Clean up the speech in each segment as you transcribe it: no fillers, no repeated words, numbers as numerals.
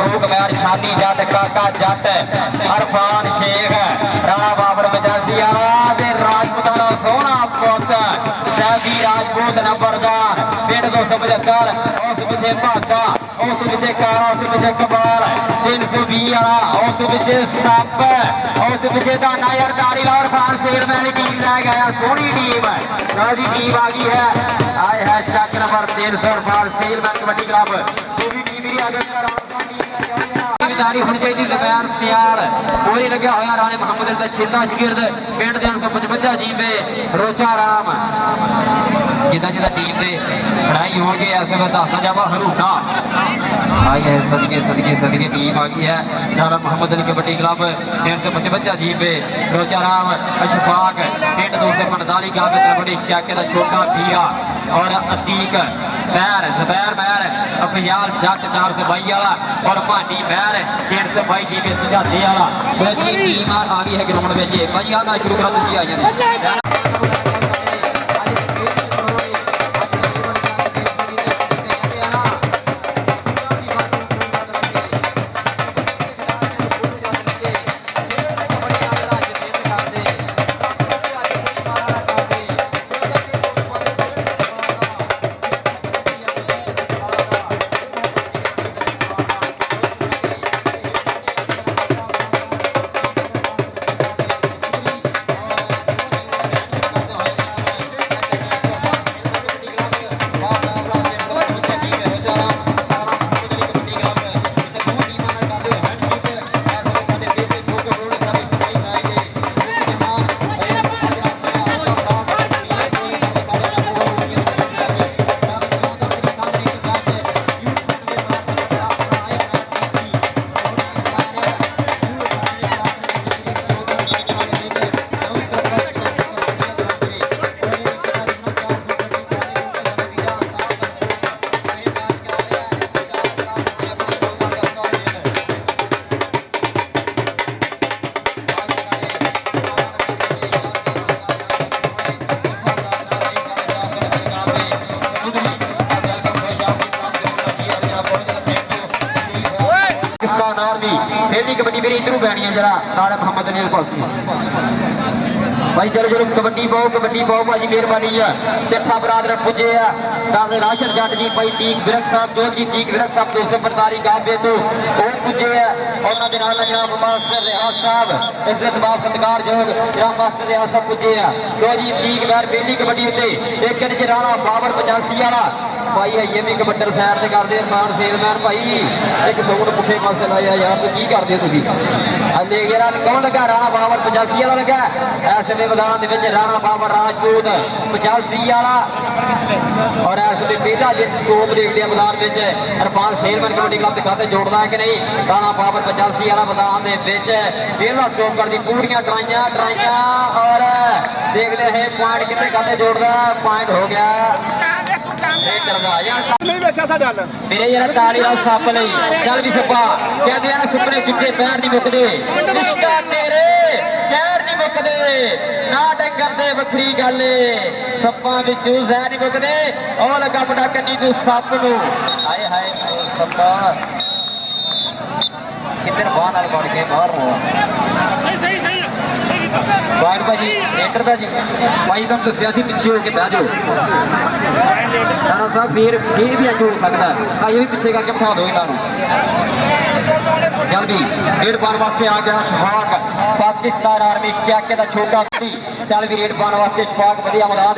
फरूक मैर छाती जट काका जट अरफान शेख राणा बाबर 85 वाला राजपूत का सोहना पुत सैदी राजपूत नंबरदार पिंड 275 उस पिछे भागा उस पिछे काला उस पिछे कबाल 320 वाला उस पिछे सप उस पिछे दाना यार दाड़ी लाहौर खान सेलमैन टीम लै गया सोहनी टीम नौदी टीम आ गई है आए है चक नंबर 300 अरफान सेलमैन कबड्डी क्लब वो भी टीम ही आ गया होनी चाहिए जबैर सियाल पूरी लग्या होया राणे मोहम्मद अली छिंदा शगिर्द पिंड 355 जीबे रोचा राम जिदा जिदा टीम के लड़ाई हो गए ऐसे में दसदा जावा हरूटा आई है सदके सदके सदके टीम आ गई है राणा मोहम्मद अली कबड्डी क्लब 355 जीबे रोचा राम अशफाक पिंड 245 गांव बड़ी इश्तियाके का छोटा पिया और अतीक मैर जबैर मैर अफयार जट 422 वाला और भाटी मैर 322 जीबे सुझाते वाला टीम आ गई है ग्राउंड में भाई आ शुरू करा दूसरी आई जाए कबड्डी मेरी इधरों बैनी है जरा राणा मोहम्मद अली पास भाई चलो चलो कबड्डी पाओ भाजी मेहरबानी है चट्ठा बरादर पुजे है राशन जट जी भाई तीक विरक साहब जोत जी तीक विरक साहब 245 गांव बेतू वो पुजे है और जनाब मास्टर रियाज साहब इज्जत बाप सत्कार जोग जनाब मास्टर रियाज साहब पुजे है तो जी तीक बैर पहली कबड्डी उत्ते एक च राणा बाबर 85 वाला भाई है ये भी कबड्डर सैर से करते अरमान सेलमैन भाई एक सूट पुठे पासे लाया यार तो की करते ले गया कौन लगा राणा बाबर 85 वाला लगा ऐसे में मैदान राणा बाबर राजपूत 85 वाला और ऐसे में पहला स्कोप देखते हैं मैदान में अरमान सेलमैन कबड्डी क्लब के खाते जोड़ता है कि नहीं राणा बाबर 85 वाला मैदान पहला स्कोप कर दी पूरियां ट्राइयां और देखते हैं पॉइंट कितने खाते जोड़ता है पॉइंट हो गया मेरे यार ताली ला सप नहीं चल भी सपा कहते हैं सुपने चिट्टे पैर नहीं मुकदे रिश्ता तेरे पैर नहीं मुकदे ना डंगर दे बखरी गल सप्पा विचों जहर नहीं मुकदे ओ लगा मुंडा कन्नी तू सप नू हाय हाय सप्पा किधर बाहर नाल बड़ के बाहर हो बाहर भाजी एंटर दा जी भाई तुम दसिया सी पीछे होके बह जाओ राणा साहब फिर भी अंज हो सकता है ये भी पीछे करके बिठा दो इन्हों चल भी रेड पाने वास्ते आ गया शफाक पाकिस्तान आर्मी इश्तियाके का छोटा चल भी रेड पाने वास्ते शफाक वधिया मैदान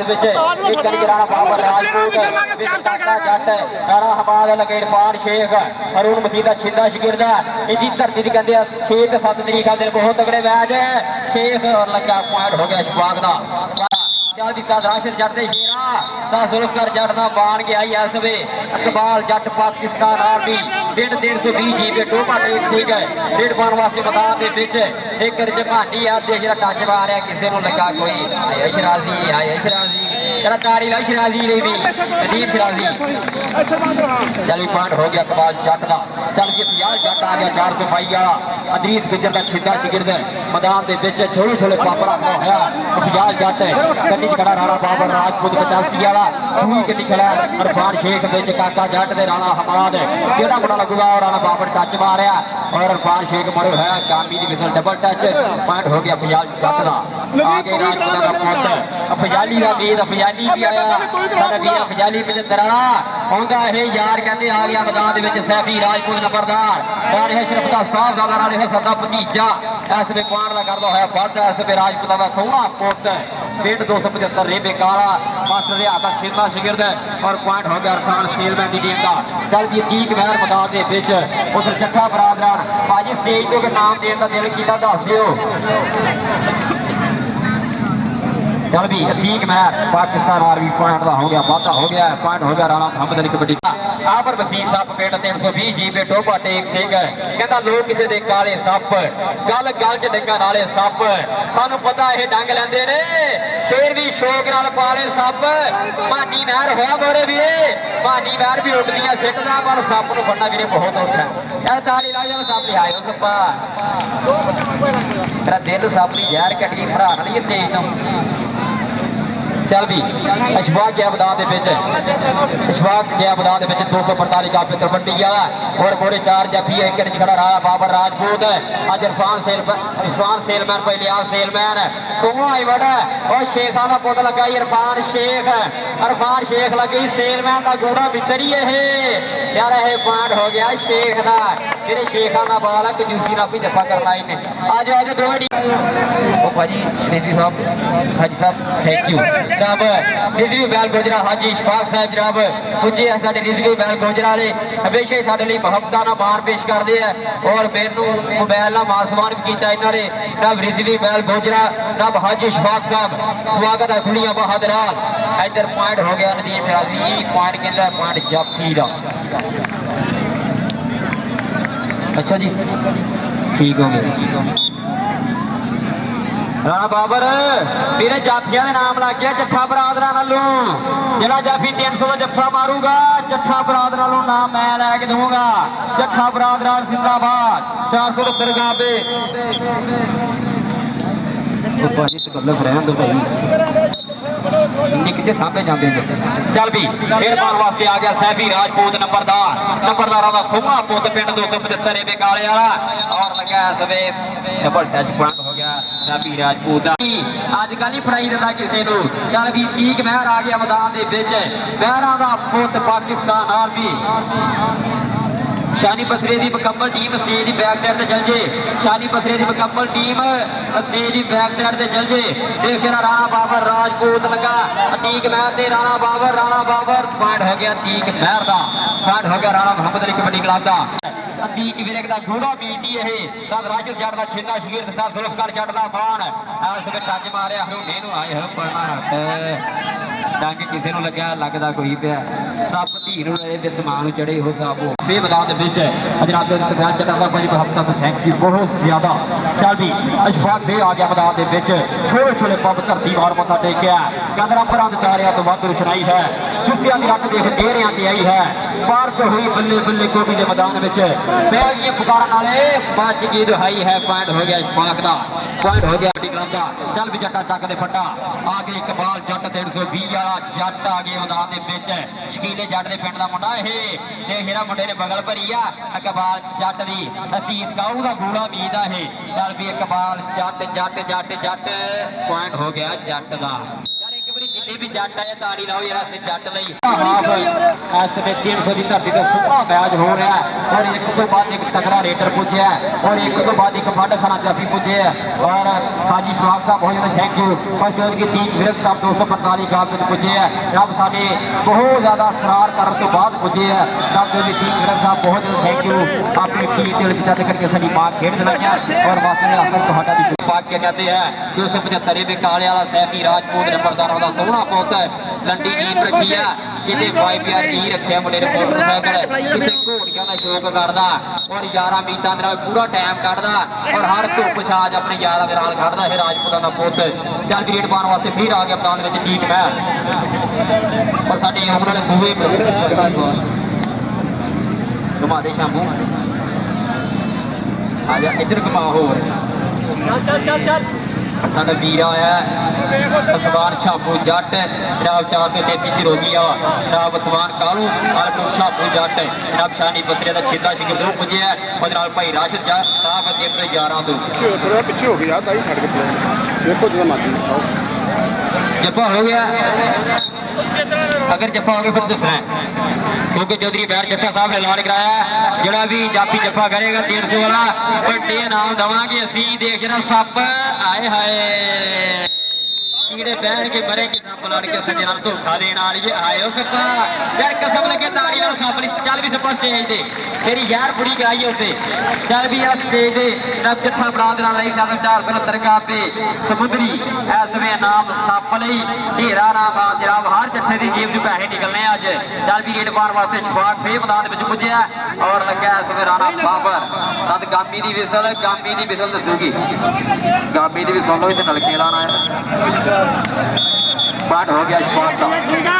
राणा बाबर राजपूत जट राणा हमाद लगे इरफान शेख अरुण मसीदा छिंदा शगिर्द इनकी धरती की कहते 6 ते 7 तरीक आते बहुत तगड़े मैच है शेख और लगा पॉइंट हो गया शफाक का चल भी साथ राशिद जट दे शेरा जुल्फकर जट का बाण के आई इस वे इकबाल जट पाकिस्तान आर्मी 150 जीबे टोपा ट्रेन सिंह रेड पाने वास्ते मैदान के एक भाटी आ जरा टच मार रहा किसी को लगा कोई शराजी जरा तारी लाई शराजी ने भी नदीम शराजी चल पॉइंट हो गया इकबाल जट का चल जी 50 जट आ गया 422 वाला अदरीस गुजर का छिंदा शिगिर्द मैदान के छोले छोले पापड़ा होया 50 जट कन्नी खड़ा राणा बाबर राजपूत 85 वाला ਉਹੀ ਕਿੰਨੀ ਖੜਾ ਇਰਫਾਨ ਸ਼ੇਖ ਵਿੱਚ ਕਾਕਾ ਜੱਟ ਦੇ ਰਾਣਾ ਹਮਾਦ ਕਿਹੜਾ ਮੁੰਡਾ ਲੱਗੂਗਾ ਰਾਣਾ ਬਾਬਰ ਟੱਚ ਮਾਰਿਆ ਔਰ ਇਰਫਾਨ ਸ਼ੇਖ ਮਰੇ ਹੋਇਆ ਕਾਮੀ ਦੀ ਮਿਸਲ ਡਬਲ ਟੱਚ ਪੁਆਇੰਟ ਹੋ ਗਿਆ ਫਜ਼ਾਲ ਜੱਟ ਦਾ ਆਗੇ ਰਾਜਪੂਤਾਂ ਦਾ ਪੁੱਤ ਫਜ਼ਾਲੀ ਦਾ ਵੀਰ ਫਜ਼ਾਲੀ ਵੀ ਆਇਆ ਸਾਡਾ ਵੀਰ ਫਜ਼ਾਲੀ ਵਿੱਚ ਦਰਾਣਾ ਆਉਂਦਾ ਇਹ ਯਾਰ ਕਹਿੰਦੇ ਆ ਗਿਆ ਮੈਦਾਨ ਦੇ ਵਿੱਚ ਸੈਫੀ ਰਾਜਪੂਤ ਨੰਬਰਦਾਰ ਔਰ ਇਹ ਸ਼ਰਫ ਦਾ ਸਾਹਿਬਜ਼ਾਦਾ ਨਾਲ ਇਹ ਸਾਡਾ ਭਤੀਜਾ ਇਸ ਵੇ ਪੁਆਇੰਟ ਦਾ ਕਰਦਾ ਹੋਇਆ ਵਾਧਾ ਇਸ ਵੇ ਰਾਜਪੂਤਾਂ ਦਾ ਸੋਹਣਾ ਪੁੱਤ ਪਿੰਡ 275 ਰੇਬੇ ਕਾਲਾ ਮਾਸਟਰ ਰਿਆ ਦਾ ਛੇਲਾ ਸ਼ਗਿਰਦ ਔਰ ਪੁਆਇੰਟ ਹੋ ਗਿਆ ਇਰਫਾਨ ਸੇਲਮੈਨ ਦੀ ਟੀਮ ਦਾ ਚੱਲ ਵੀ ਤੀਕ ਮਹਿਰ ਮੈਦਾਨ ਦੇ ਵਿੱਚ ਉਧਰ ਚੱਠਾ ਬਰਾਦਰਾਨ ਭਾਜੀ ਸਟੇਜ ਤੋਂ ਨਾਮ ਦੇਣ ਦਾ ਦਿਲ ਕੀਤਾ ਦੱਸ ਦਿਓ चल भी ठीक मैं पाकिस्तान आर्मी पॉइंट का हो गया वाधा हो गया पॉइंट हो गया राणा मोहम्मद अली कबड्डी आबर वसीर साहब पिंड 320 जीपे टोबा टेक सिंह कहता लोग किसी दे काले सप गल गल च डंगण वाले सप सानू पता है डंग लैंदे ने फिर भी शौक नाल पाले सप मानी महर होया मोरे भी मानी महर भी उड़दियां सिटदा पर सप नूं फड़ना वीरे बहुत औखा है ताली ला जा सप लिआए हो सप्पा तेरा दिल सप दी जहर कटी भरा वाली स्टेज तो चल भी अशफाक गया मैदान के अशफाक गया मैदान के 245 का पित्र बंडी वाला और मोड़े 4 जफी एक खड़ा रहा बाबर राजपूत अज इरफान सेलमैन पहले सेलमैन सोहना ही बड़ा और शेखा का पुत लगा इरफान शेख लगी सेलमैन का गूड़ा मित्र ही यार यह पॉइंट हो गया शेख का जेडे शेखा का बाल है कंजूसी ना भी जफा करना इन्हें आज आज दो भाजी रेजी साहब हाजी साहब थैंक यू जनाब रिजवी बैल गोजरा हाजी इशफाक साहब जनाब पुजे साडे रिजवी बैल गोजरा वाले हमेशा ही साडे लई मुहब्बतां नाल मान पेश करदे हैं और मैनू मोबाइल नाल मासमान भी कीता इन्हां ने जनाब रिजवी बैल गोजरा जनाब हाजी इशफाक साहब स्वागत है खुलियां बहादराल इधर पॉइंट हो गया नदीम फराजी पॉइंट कहंदा पॉइंट जाफी दा अच्छा जी ठीक हो गया राणा बाबर तेरे जाफिया के नाम लग गया चट्ठा बरादर नालों जिहड़ा जाफी 300 का जफ्फा मारूगा चट्ठा बरादर नालों नाम मैं लैके दूंगा चट्ठा बरादर जिंदाबाद 470 गांबे निकते सामने जाते चल भी फिर पाने वास्ते आ गया सैफी राजपूत नंबरदार का सोहना पुत पिंड 275 रेबे काले वाला और लगा सवे डबल टच पॉइंट हो गया सैफी राजपूत अजकल ही फड़ाई दिता किसी को चल भी ठीक महर आ गया मैदान के बिच महरा का पुत पाकिस्तान आर्मी शानी बसरे की मुकम्मल टीम स्टेज की बैक साइड से चल जे शानी बसरे की मुकम्मल टीम स्टेज की बैक साइड से चल जे देख राणा बाबर राजपूत लगा अतीक महर से राणा बाबर पॉइंट हो गया अतीक महर का पॉइंट हो गया राणा मोहम्मद अली कबड्डी क्लब का अतीक विरक का गूढ़ा बीटी है राशिद जट का छिन्ना शगीर जुल्फकार जट का बाण इस वे टच मारिया हरूने आए हो पढ़ना डंग किसी लग्या लगता कोई पे सप धी समान चढ़े हो सब मैदान थैंक यू बहुत ज्यादा चल भी अशफाक दे आ गया मैदान के छोटे छोटे पंप धरती मार मथा टेकिया कदर पर तारिया तो वध रोशनाई है खुशियां की रख देख घेरिया से आई है बारिश हुई बल्ले बल्ले कोटी के मैदान में पुकारा नाले बच की दुहाई है पॉइंट हो गया इशफाक का पॉइंट हो गया का चल भी जट्टा चक दे फटा आगे इकबाल जट 320 वाला जट आ गए मैदान के शकीले जट के पिंड का मुंडा ये मुंडे ने बगल भरी आ इकबाल जट भी असीस गाऊ का गूड़ा मीद है चल भी इकबाल जट जट जट जट पॉइंट हो गया जट का जिन्हें भी जट आए ताड़ी लाओ यार जट लई हाफ इस वे 300 की धरती का सुपा मैच हो रहा है और एक तो बाद एक तगड़ा रेटर पुजे और एक तो बाद एक फंड खाना जाफी पुजे और हाजी स्वाग साहब बहुत ज्यादा थैंक यू फर्स्ट की टीम विरक साहब 245 गांव में पुजे है रब साडे बहुत ज्यादा सरार करने तो बाद पुजे है सब की टीम विरक साहब बहुत ज्यादा थैंक यू अपनी टीम के जिता करके साडी मां खेल दिलाइया और वास्ते हासिल तुहाडा भी पाक के कहते हैं 275 रेबे काले वाला सैफी राजपूत नंबरदार वाला सोहना पुत लंडी टीम रखी है कितने 5 जी रखे मुंडे ने मोटरसाइकिल कितने घोड़ियां का शौक करता और 11 मीटा पूरा टाइम कटदा और हर धुप छाज अपने यारा के नाल खड़दा है राजपूतां दा पुत चल ग्रेड पाने वास्ते फिर आ गया मैदान में ठीक है और साडे आउण वाले दूवे घुमा दे शामू आ जा इधर घुमा हो चल चल चल चल साडा वीर आया उस्मान छापू जट जनाब 433 की रोगी आ जनाब उस्मान कालू आलम छापू जट जनाब शानी बसरे का छेदा शिक दो पुजे और भाई राशिद साहब अगे 11 तो पिछे हो गया ताई छड़ के देखो जो मर्जी जफा हो गया अगर जफा हो गया फिर दूसरा है क्योंकि चौधरी बैर जट्टा साहब ने ऐलान कराया जोड़ा भी जाफी जफा करेगा 300 वाला बड़े नाम देवांगे असी देख जरा सप आए हाय कीड़े बहन के मरे कि सप लड़ के सज्जन धोखा देने वाली आए सप्पा यार कसम लगे तारी नाल सप चल भी सप्पा स्टेज ते तेरी यार बुरी कराई उसे चल भी आ स्टेज ते नब जट्ठा बराद नाल लई 469 का पे समुद्री इस वे नाम सप लई ढेरा नाम आ जनाब हर जट्ठे दी जेब चों पैसे निकलने अज चल भी रेड पाउण वास्ते शफाक फे मैदान विच पुज्जिया और लग्या इस वे राणा बाबर तद गामी दी विसल दसूगी गामी दी भी सुन लो इसे नलके लाना है पाठ हो गया शफाक का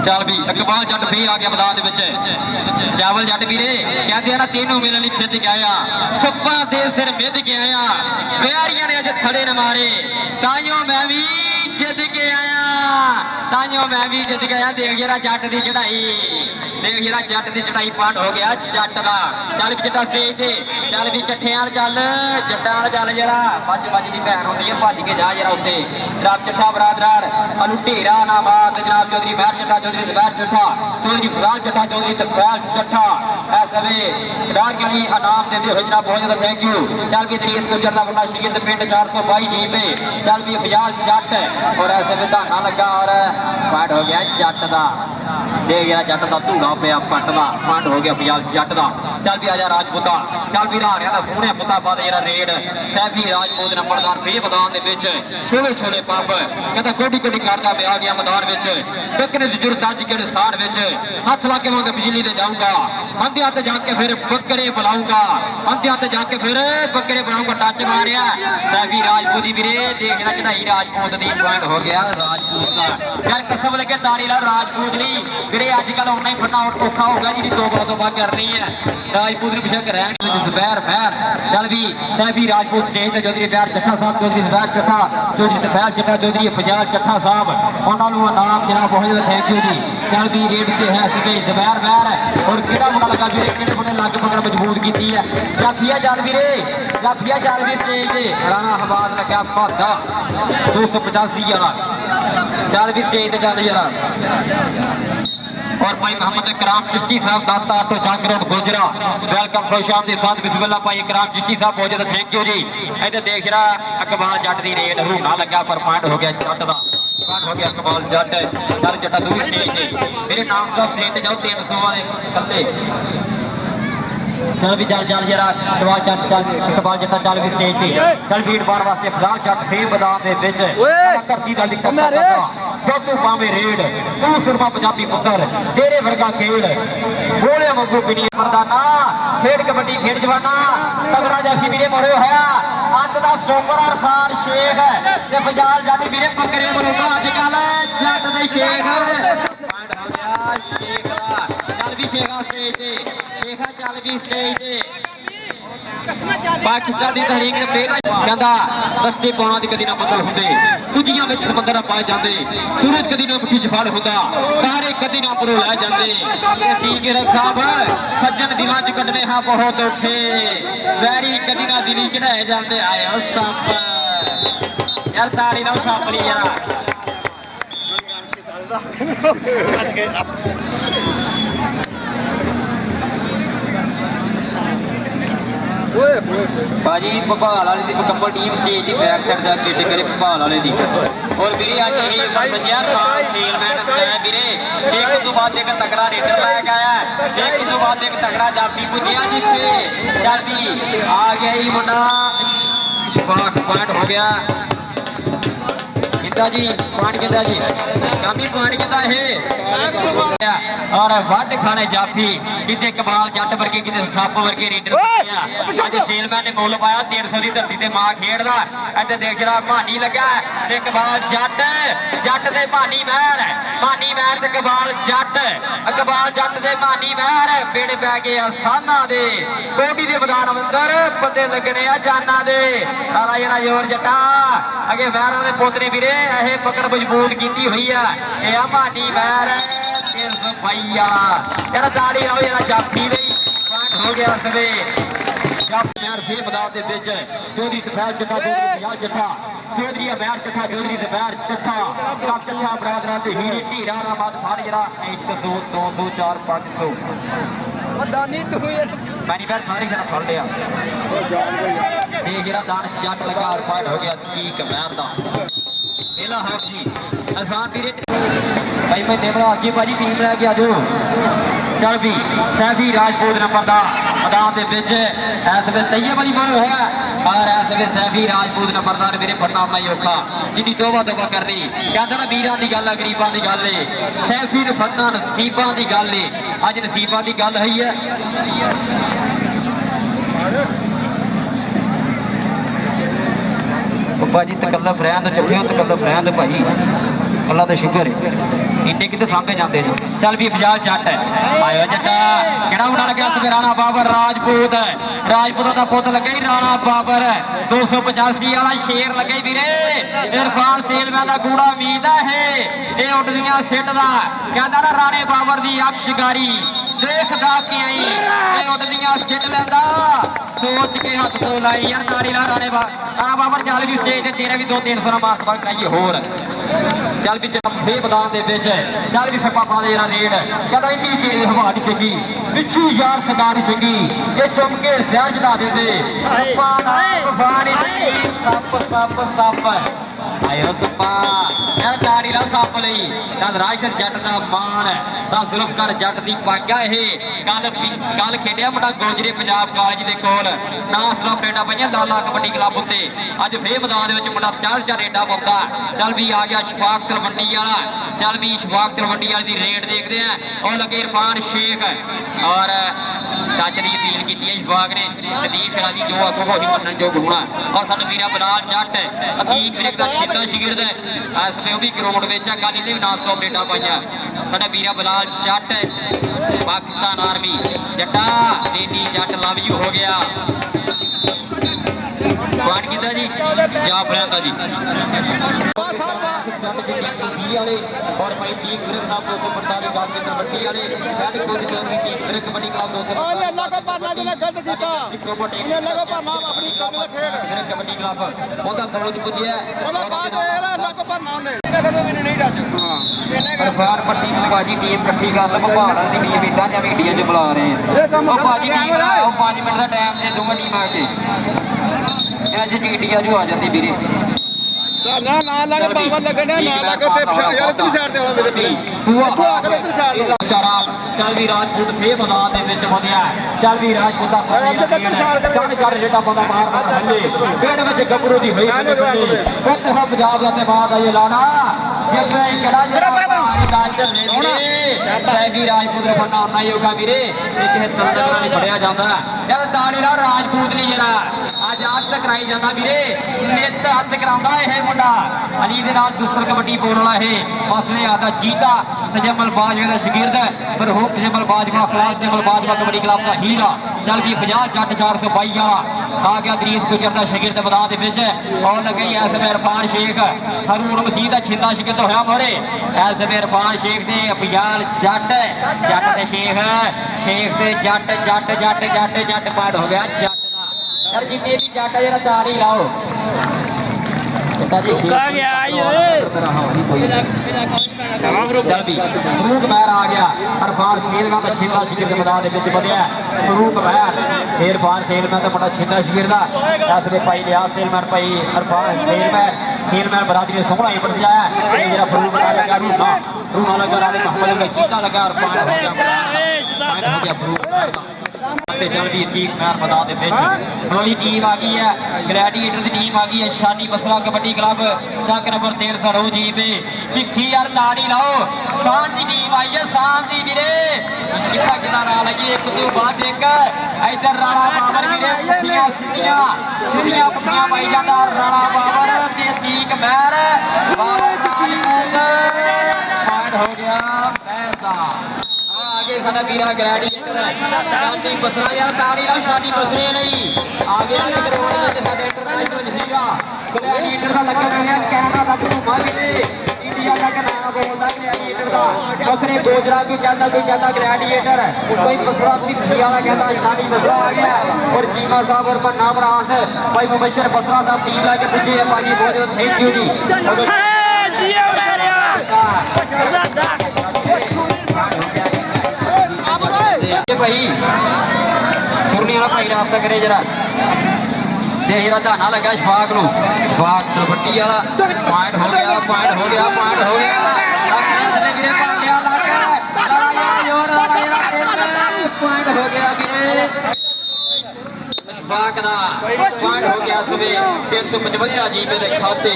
चल भी इकबाल जट भी आ गया मैदान दे विच सजावल जट वीरे कहते ना तेनू मेरे लिए फिर के आया सप्पा दे सिर मिद के आया प्यारियां ने अज थड़े न मारे ताइयों मैं भी जिद के आया ताइयों मैं भी जिद के आया देख जरा जट दी चढ़ाई देख जरा जट दी चढ़ाई पाठ हो गया जट दा चल भी जट्टा स्टेज ते चल भी चट्ठियां चल जट्टां चल जरा बज दी भैन होंदी है भज के जा जरा उत्ते जनाब चट्ठा बरादरान अनु ढेरा नाबाद जनाब चौधरी बैर चट्ठा चौधरी जुबैर चट्ठा चौधरी फजाल चट्ठा चौधरी तफैल चट्ठा ऐ सवे खिडार के लिए इनाम देते हुए जनाब बहुत ज्यादा थैंक यू चल भी तरीस गुजर का बड़ा शहीद पिंड 422 जी पे चल भी फजाल जट और ऐसे में धाना लगा और पाठ हो गया जट का देख गया जट का धूड़ा पिया पट का पाठ हो गया फजाल जट का चल भी आजा राजपूता चल भी हारिया का सोहने पुता पा जरा रेड सैफी राजपूत नंबरदार फे मैदान छोले छोले पंप कहता कोडी कोडी करता पे आ गया मैदान टकने की जरूरत अज के साड़ हाथ ला के मैं बिजली दे जाऊंगा अंधिया ते जाके फिर बकरे बुलाऊंगा अंधिया ते जाके फिर बकरे बुलाऊंगा टच मारिया सैफी राजपूत वीरे देखना चढ़ाई राजपूत दी पॉइंट हो गया राजपूत का यार कसम लगे तारी ला राजपूत नहीं वीरे अजकल उन्ना ही फड़ना औखा हो गया जी तोबा करनी है राजपूत ने बेशक रहन जुबैर महर चल भी सैफी राजपूत स्टेज ते चौधरी बैर चट्ठा साहब चौधरी जुबैर चट्ठा चौधरी तफैल चट्ठा चौधरी फजाल चट्ठा साहब उन्होंने नाम जनाब बहुत ज्यादा थैंक यू जी चल भी रेड से है जुबैर महर और किहड़ा मुंडा लगा वीरे किहड़े मुंडे लग पकड़ मजबूत की है जाफिया चल वीरे जाफिया चल भी स्टेज ते राणा हवाज लगा भादा 285 वाला चल भी स्टेज ते चल जरा और भाई मोहम्मद इकराम चिश्ती साहब दाता ऑटो जागरण गुजरा वेलकम खुशाम के साथ बिस्मिल्लाह भाई इकराम चिश्ती साहब बहुत ज्यादा थैंक यू जी इधर देख रहा अकबाल जट की रेड रूना लगा पर पॉइंट हो गया जट का पॉइंट हो गया अकबाल जट चल जटा दूरी स्टेज मेरे नाम साहब स्टेज ते जाओ 300 वाले कल्ले चल भी चल चल जरा इकबाल जट चल इकबाल जट्टा चल भी स्टेज पे चल भीड़ पाने वास्ते फजाल जट फे मैदान दे विच धरती दा लिखा जो तू पावे रेड तू सुरमा पंजाबी पुत्र तेरे वर्गा खेड़ बोले मंगू पिनी मर्दाना खेड़ कबड्डी खेड़ जवाना तगड़ा जैसी वीरे मरे होया अंत दा स्टॉपर अरफान शेख ते फजाल जट वीरे बकरे बुलाउंदा अजकल जट दे शेख पॉइंट हो गया शेख दा चल भी शेखा स्टेज ते शेखा चल भी स्टेज ते पाकिस्तान की तहरीक ने प्लेयर कहता रस्ते पाना की कदी ना बदल होंगे कुजियां में समंदर ना पाए जाते सूरज कदी ना मुट्ठी च फड़ होंदा तारे कदी ना परों लै जाते ठीक है साहब सज्जन दिलों च कटने हाँ बहुत औखे वैरी कदी ना दिली चढ़ाए जाते आए सप यार ताली ना सप नहीं यार भाजी भोपाल वाले की मुकम्मल टीम स्टेज की बैक साइड जा चेटे करे भोपाल वाले की और वीरे अज ये बंजिया खास सेलमैन है वीरे एक तो बाद एक तगड़ा रेडर लैके आया एक तो बाद एक तगड़ा जाफी पुजिया जिथे चल भी आ गया ही मुंडा शफाक पॉइंट हो गया किदा जी पॉइंट किदा जी काफी पॉइंट किदा है और वड खाने जाफी किते कबाल जट वर्गे किते सप वर्गे रीडर अज सेलमैन ने मुल पाया 300 की धरती ते मां खेडदा इधर देख जरा भानी लगा ते कबाल जट जट ते भानी महर ते कबाल जट ते भानी महर बेड़े पै गए आसाना दे कोटी दे मैदान अंदर बंदे लगने आ जाना दे सारा जरा जोर जटा अगे महरां दे पोतरे वीरे ਇਹ पकड़ मजबूत की हुई है ये आ भानी महर 300 पाई वाला यार ताड़ी लाओ यार जाफी नहीं पॉइंट हो गया सवे जाफी यार फे मैदान दे विच चौधरी दफैर जट्टा चौधरी जट्टा चौधरी महर जट्टा चौधरी दफैर जट्टा कप जट्टा बरादरां ते हीरे हीरा दा मत फड़ जरा 100 200 4 500 दानी तू मैंने फिर सारे जरा फड़ लिया ये जरा दानिश जट लगा और पॉइंट हो गया ठीक महर दा ਇਹਲਾ ਹਾਕ ਜੀ ਅਸਾਨ ਵੀਰੇ ਭਾਈ ਮੈਂ ਦੇਵੜਾ ਅੱਗੇ ਭਾਜੀ ਟੀਮ ਲੈ ਕੇ ਆਜੋ ਚੱਲ ਵੀ ਸੈਫੀ ਰਾਜਪੂਤ ਨੰਬਰ ਦਾ ਮੈਦਾਨ ਦੇ ਵਿੱਚ ਇਸ ਵੇਲੇ ਤਈਏ ਵਾਲੀ ਬੋਲ ਹੋਇਆ ਔਰ ਇਸ ਵੇਲੇ ਸੈਫੀ ਰਾਜਪੂਤ ਨੰਬਰਦਾਰ ਮੇਰੇ ਪੜਨਾ ਨਹੀਂ ਔਖਾ ਜਿੰਨੀ ਤੋਬਾ ਕਰਨੀ ਕਹਿੰਦਾ ਨਾ ਵੀਰਾਂ ਦੀ ਗੱਲ ਆ ਗਰੀਬਾਂ ਦੀ ਗੱਲ ਏ ਸੈਫੀ ਨੂੰ ਫੜਨਾ ਨਸੀਬਾਂ ਦੀ ਗੱਲ ਏ ਅੱਜ ਨਸੀਬਾਂ ਦੀ ਗੱਲ ਹੋਈ ਹੈ भाजी तकल्लफ रहन तो चुके हो तकल्लफ रहन तो भाई अल्लाह का शुक्र है इन्ने कितने सामने जाते जी चल भी फजाल जट है आयो जट्टा केड़ा मुंडा लग्या इस राणा बाबर राजपूत का पुत लगे राणा बाबर 285 वाला शेर लगे वीरे इरफान सेलमैन का गूड़ा उम्मीद है ये उड़दियां सिट दा कहंदा ना राणे बाबर दी अख शिकारी देखदा कि आई ये उड़दियां सिट लैंदा सोच के हाथ तो लाई यार ताड़ी ला राणा बाबर चल भी स्टेज ते तेरे भी 200-300 ना मार्क्स बन कराइए होर चल भी फे मैदान दे विच चल भी सप्पा पा दे रेड कहंदा इन्नी तेरी हवा नहीं चंगी पिछू यार सरदार नहीं चंगी ये चमके शहर जदा देंदे सप्पा दा वफा नहीं चंगी सप आयो सप्पा यार ताड़ी ला सप लई चल राशन जट दा मान दा जुल्फकार जट दी पग है कल खेडिया मुंडा गोजरे पंजाब कालेज दे कोल ना सलाम रेडा पईयां लाला कबड्डी क्लब उत्ते अज फे मैदान दे विच मुंडा 4 रेडा पाउंदा चल भी आ गया शफाक तलवंडी वाला चल भी शफाक तलवंडी वाली दी रेड देखदे आ और लगे इरफान शेख और सच दी अपील की शफाक ने नदीम शरा दी जो अगो ही मनन जो होना और साडा वीरा बलाल जट अकीब वीरे दा छिंदा शिगिरद इस वे भी ग्राउंड विच आ कल इहने भी ना सलाम रेडा पाईयां साडा वीरा बलाल जट पाकिस्तान आर्मी जट्टा देनी जट लव यू हो गया पॉइंट कितना जी जाफर का जी और भाई टीम विरक साहब 245 गाल के कबड्डी वाले शायद कोई चौधरी टीम विरक कबड्डी क्लब 200 और अल्लाह का पाना जिन्हें गलत कीता उन्हें अल्लाह का पाना अपनी कम का खेल विरक कबड्डी क्लब ਉਹਦਾ ਪਹੁੰਚ ਪੁੱਜਿਆ ਉਹਦਾ ਬਾਅਦ ਹੋਇਆ अल्लाह का पाना ਉਹਨੇ कदों मैंने नहीं राजू ਅਰਫਾਨ ਪੱਟੀ ਨੂੰ ਬਾਜੀ ਟੀਮ ਇਕੱਠੀ ਕਰ ਲਓ ਭਾਰਤ ਦੀ ਟੀਮ ਇਦਾਂ ਜਾਂ ਇੰਡੀਆ 'ਚ ਬੁਲਾ ਰਹੇ ਆ ਉਹ ਬਾਜੀ ਟੀਮ ਦਾ ਉਹ 5 ਮਿੰਟ ਦਾ ਟਾਈਮ ਦੇ ਦੋਵੇਂ ਟੀਮਾਂ ਕੇ ਅੱਜ ਇੰਡੀਆ ਜੋ ਆ ਜਾਂਦੀ ਵੀਰੇ ਨਾ ਲੱਗ ਪਾਵਰ ਲੱਗਣਾ ਨਾ ਲੱਗ ਉੱਥੇ ਯਾਰ ਇਧਰ ਸਾਈਡ ਤੇ ਹੋਵੇ ਮੇਰੀ ਤੂੰ ਆ ਕੇ ਇਧਰ ਸਾਈਡ ਤੇ ਚਾਰਾ ਚੱਲ ਵੀ ਰਾਜਪੂਤ ਫੇ ਮੈਦਾਨ ਦੇ ਵਿੱਚ ਵਧਿਆ ਚੱਲ ਵੀ ਰਾਜਪੂਤ ਦਾ ਚੜ ਕਰ ਜਿਹੜਾ ਬੰਦਾ ਮਾਰ ਹੱਲੇ ਪੇੜ ਵਿੱਚ ਗੱਭਰੂ ਦੀ ਹੋਈ ਪੁੱਤ ਹੈ ਪੰਜਾਬ ਦਾ ਤੇ ਬਾਦ ਆਏ ਲਾਣਾ ਜਿਵੇਂ ਕਿਹੜਾ ਜਿਹੜਾ ਚੱਲੇ ਵੀਰੇ ਸੈਗੀ ਰਾਜਪੂਤ ਨੂੰ ਬੰਨਾ ਉਹਨਾਂ ਹੀ ਹੋਗਾ ਵੀਰੇ ਇਹ ਕਿਸੇ ਤਲਦਰਾ ਨਹੀਂ ਫੜਿਆ ਜਾਂਦਾ ਜਦ ਤਾੜੀ ਨਾਲ ਰਾਜਪੂਤ ਨਹੀਂ ਜਰਾ ਅੱਜ ਹੱਥ ਕਰਾਈ ਜਾਂਦਾ ਵੀਰੇ ਨਿੱਤ ਹੱਥ ਕਰਾਉਂਦਾ ਇਹ ਮੁੰਡਾ ਅਲੀ ਦੇ ਨਾਲ ਦੂਸਰ ਕਬੱਡੀ ਪਾਉਣ ਵਾਲਾ ਇਹ ਮਸਲੇ ਆਦਾ ਜੀਤਾ ਤਜਮਲ ਬਾਜਵਾ ਦਾ ਸ਼ਾਗਿਰਦ ਪਰ ਹੋ ਤਜਮਲ ਬਾਜਵਾ ਕਲਾਸ ਤਜਮਲ ਬਾਜਵਾ ਕਬੱਡੀ ਕਲੱਬ ਦਾ ਹੀਰਾ ਚੱਲ ਵੀ 50 ਜੱਟ 422 ਵਾਲਾ ਆ ਗਿਆ ਗਰੀਸ ਗੁਜਰ ਦਾ ਸ਼ਾਗਿਰਦ ਮੈਦਾਨ ਦੇ ਵਿੱਚ ਔਰ ਲੱਗੀ ਐਸ ਇਰਫਾਨ ਸ਼ੇਖ ਹਰੂਨ ਮਸੀਹ ਦਾ ਛਿੰਦਾ ਸ਼ਾਗਿਰਦ ਹੋਇਆ ਮੋਰੇ ਐਸ ਇਰਫਾਨ ਸ਼ੇਖ ਦੇ ਅਫਿਆਲ ਜੱਟ ਤੇ ਸ਼ੇਖ ਤੇ ਜੱਟ ਪਾੜ ਹੋ ਗਿਆ ਜੱਟ ਦਾ ਯਾਰ ਜਿੰਨੇ ਵੀ ਜੱਟ ਜਿਹੜਾ ਤਾੜੀ ਲਾਓ जी चल भी फरूक महर आ गया इरफान सेलमैन का छिंदा शिगिर मैदान के बढ़िया फरूक महर इरफान सेलमैन का बड़ा छिंदा शिगिर का इस वे भाई लिया सेलमैन भाई इरफान सेलमैन बरादरी सोहना ही बढ़ जाया जरा फरूक लगा रूना लगा मोहम्मद का चीता लगा इरफान हो गया फरूक ਤੇ ਚੱਲ ਵੀ ਕੀ ਮੈਰ ਮੈਦਾਨ ਦੇ ਵਿੱਚ ਉਹੀ ਟੀਮ ਆ ਗਈ ਹੈ ਗਲੈਡੀਏਟਰ ਦੀ ਟੀਮ ਆ ਗਈ ਹੈ ਸ਼ਾਨੀ ਬਸਰਾ ਕਬੱਡੀ ਕਲੱਬ ਚੱਕ ਨੰਬਰ 13 ਸਰੋ ਜੀ ਤੇ ਭਿੱਖੀ ਯਾਰ ਤਾੜੀ ਲਾਓ ਸਾਨ ਦੀ ਟੀਮ ਆਈ ਹੈ ਸਾਨ ਦੀ ਵੀਰੇ ਕਿੱਥਾ ਕਿਦਾ ਨਾਲ ਲੱਗੀ ਇੱਕ ਤੋਂ ਬਾਅਦ ਇੱਕ ਇੱਧਰ ਰਾਣਾ ਬਾਬਰ ਵੀਰੇ ਪੁੱਠੀਆਂ ਸਿੱਧੀਆਂ ਪੁੱਠੀਆਂ ਪਾਈ ਜਾਂਦਾ ਰਾਣਾ ਬਾਬਰ ਤੇ ਤੀਕ ਮਹਿਰ ਬਾਬਰ ਰਾਜਪੂਤ ਪੁਆਇੰਟ ਹੋ ਗਿਆ ਮਹਿਰ ਦਾ आगे साडा वीरा ग्लैडिएटर शानी बसरा यार ताड़ी ना शानी बसरे नहीं आगे इधर वाले ते साडे इंटरनेशनल सीगा ग्लैडिएटर दा लगा होया कैमरा तक ਨੂੰ ਮਾਰੀ ਨੇ इंडिया ਦਾ ਨਾਮ ਬੋਲਦਾ ग्लैडिएटर ਦਾ बकरे गोजरा भी कहता ग्लैडिएटर कोई बसरा की वाला कहता शानी बसरा आ गया और चीमा साहब और पन्ना बरास भाई मुबशर बसरा साहब टीम लाके पुजे है भाई बहुत बहुत थैंक यू जी जियो मेरे भाई सुरनी वाला भाई राबता करे जरा ते जरा धाना लगा शफाक नु शफाक तलपट्टी वाला पॉइंट हो गया पॉइंट हो गया वीरे भाग गया पॉइंट हो गया वीरे शफाक दा पॉइंट हो गया सवे 355 जीबे दे खाते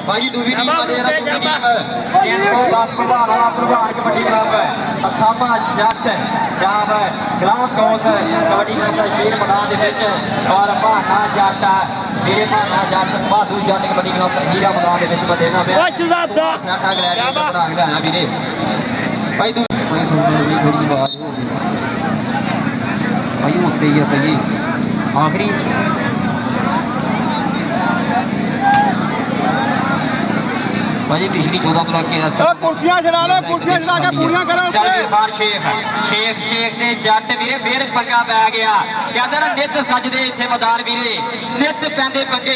भाई दूसरी टीम आ जरा दूसरी टीम 310 प्रभान कबड्डी क्लब असामा जट जाब ग्राउंड टॉस कबड्डी क्लब का शेर मैदान दे विच और भाना जट मेरे भाना जट बहादुर जट कबड्डी क्लब का हीरा मैदान दे विच बदेना पिया शहजादा साडा ग्लैडिएटर बढ़ा के लाया वीरे भाई तू भाई सुन ले थोड़ी आवाज हो गई भाई उत्ते ही है भाई आखिरी भाजी पिछली 14 ब्लॉक के कुर्सियां छड़ा ले कुर्सियां छड़ा के पूरियां करो इरफान शेख ने जट वीरे फिर पंगा पै गया कहते ना नित सजदे इत्थे मैदान वीरे नित पैंदे पंगे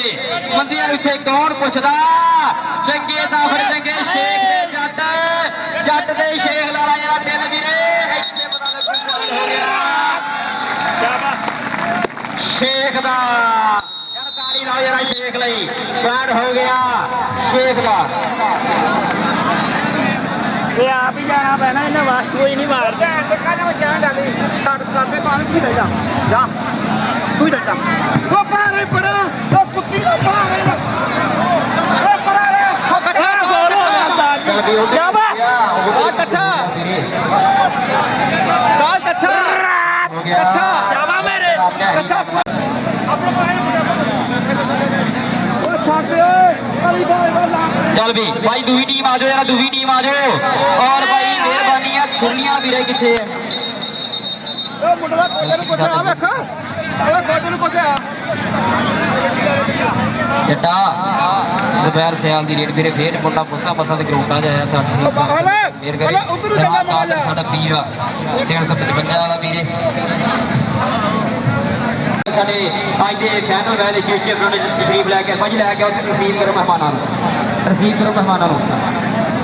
बंदियां इत्थे कौन पुछदा चंगे तां फिर चंगे शेख ने जट दे शेख लाला जरा दिन वीरे इत्थे पता लगू हो गया शेख दा यार ताड़ी लाओ जरा शेख लई पॉइंट हो गया शेख दा ये आप ही जाना पैना इन्हें वास्ट कोई नहीं मार जान डाली करते पानी तू जा जा तू जा वो परा रे परा वो कुत्ती को परा रे वो परा रे वो कच्चा बोलो क्या बात साल कच्चा हो गया जावा मेरे कच्चा चल भी भाई दूसरी टीम आ जाओ यार दूसरी टीम आ जाओ और भाई मेहरबानी है सुनिया वीरे किथे है मुंडा कोटे नु कोटे आ वेख आ कोटे नु कोटे आ जट्टा जुबैर सियाल दी रेड वीरे फेर मुंडा पुसा पसा ते ग्राउंड आ जाया साडे फेर करे उधर चला मारा साडा वीर 355 वाला वीरे साडे आज दे फैनल वाले चेचे उन्होंने तशरीफ लैके भाजी लैके आओ रिसीव करो मेहमानों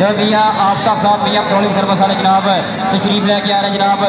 जो मियाँ आफ्ताब साहब मियाँ पेट्रोलियम सर्विस वाले जनाब तशरीफ लैके आ रहे जनाब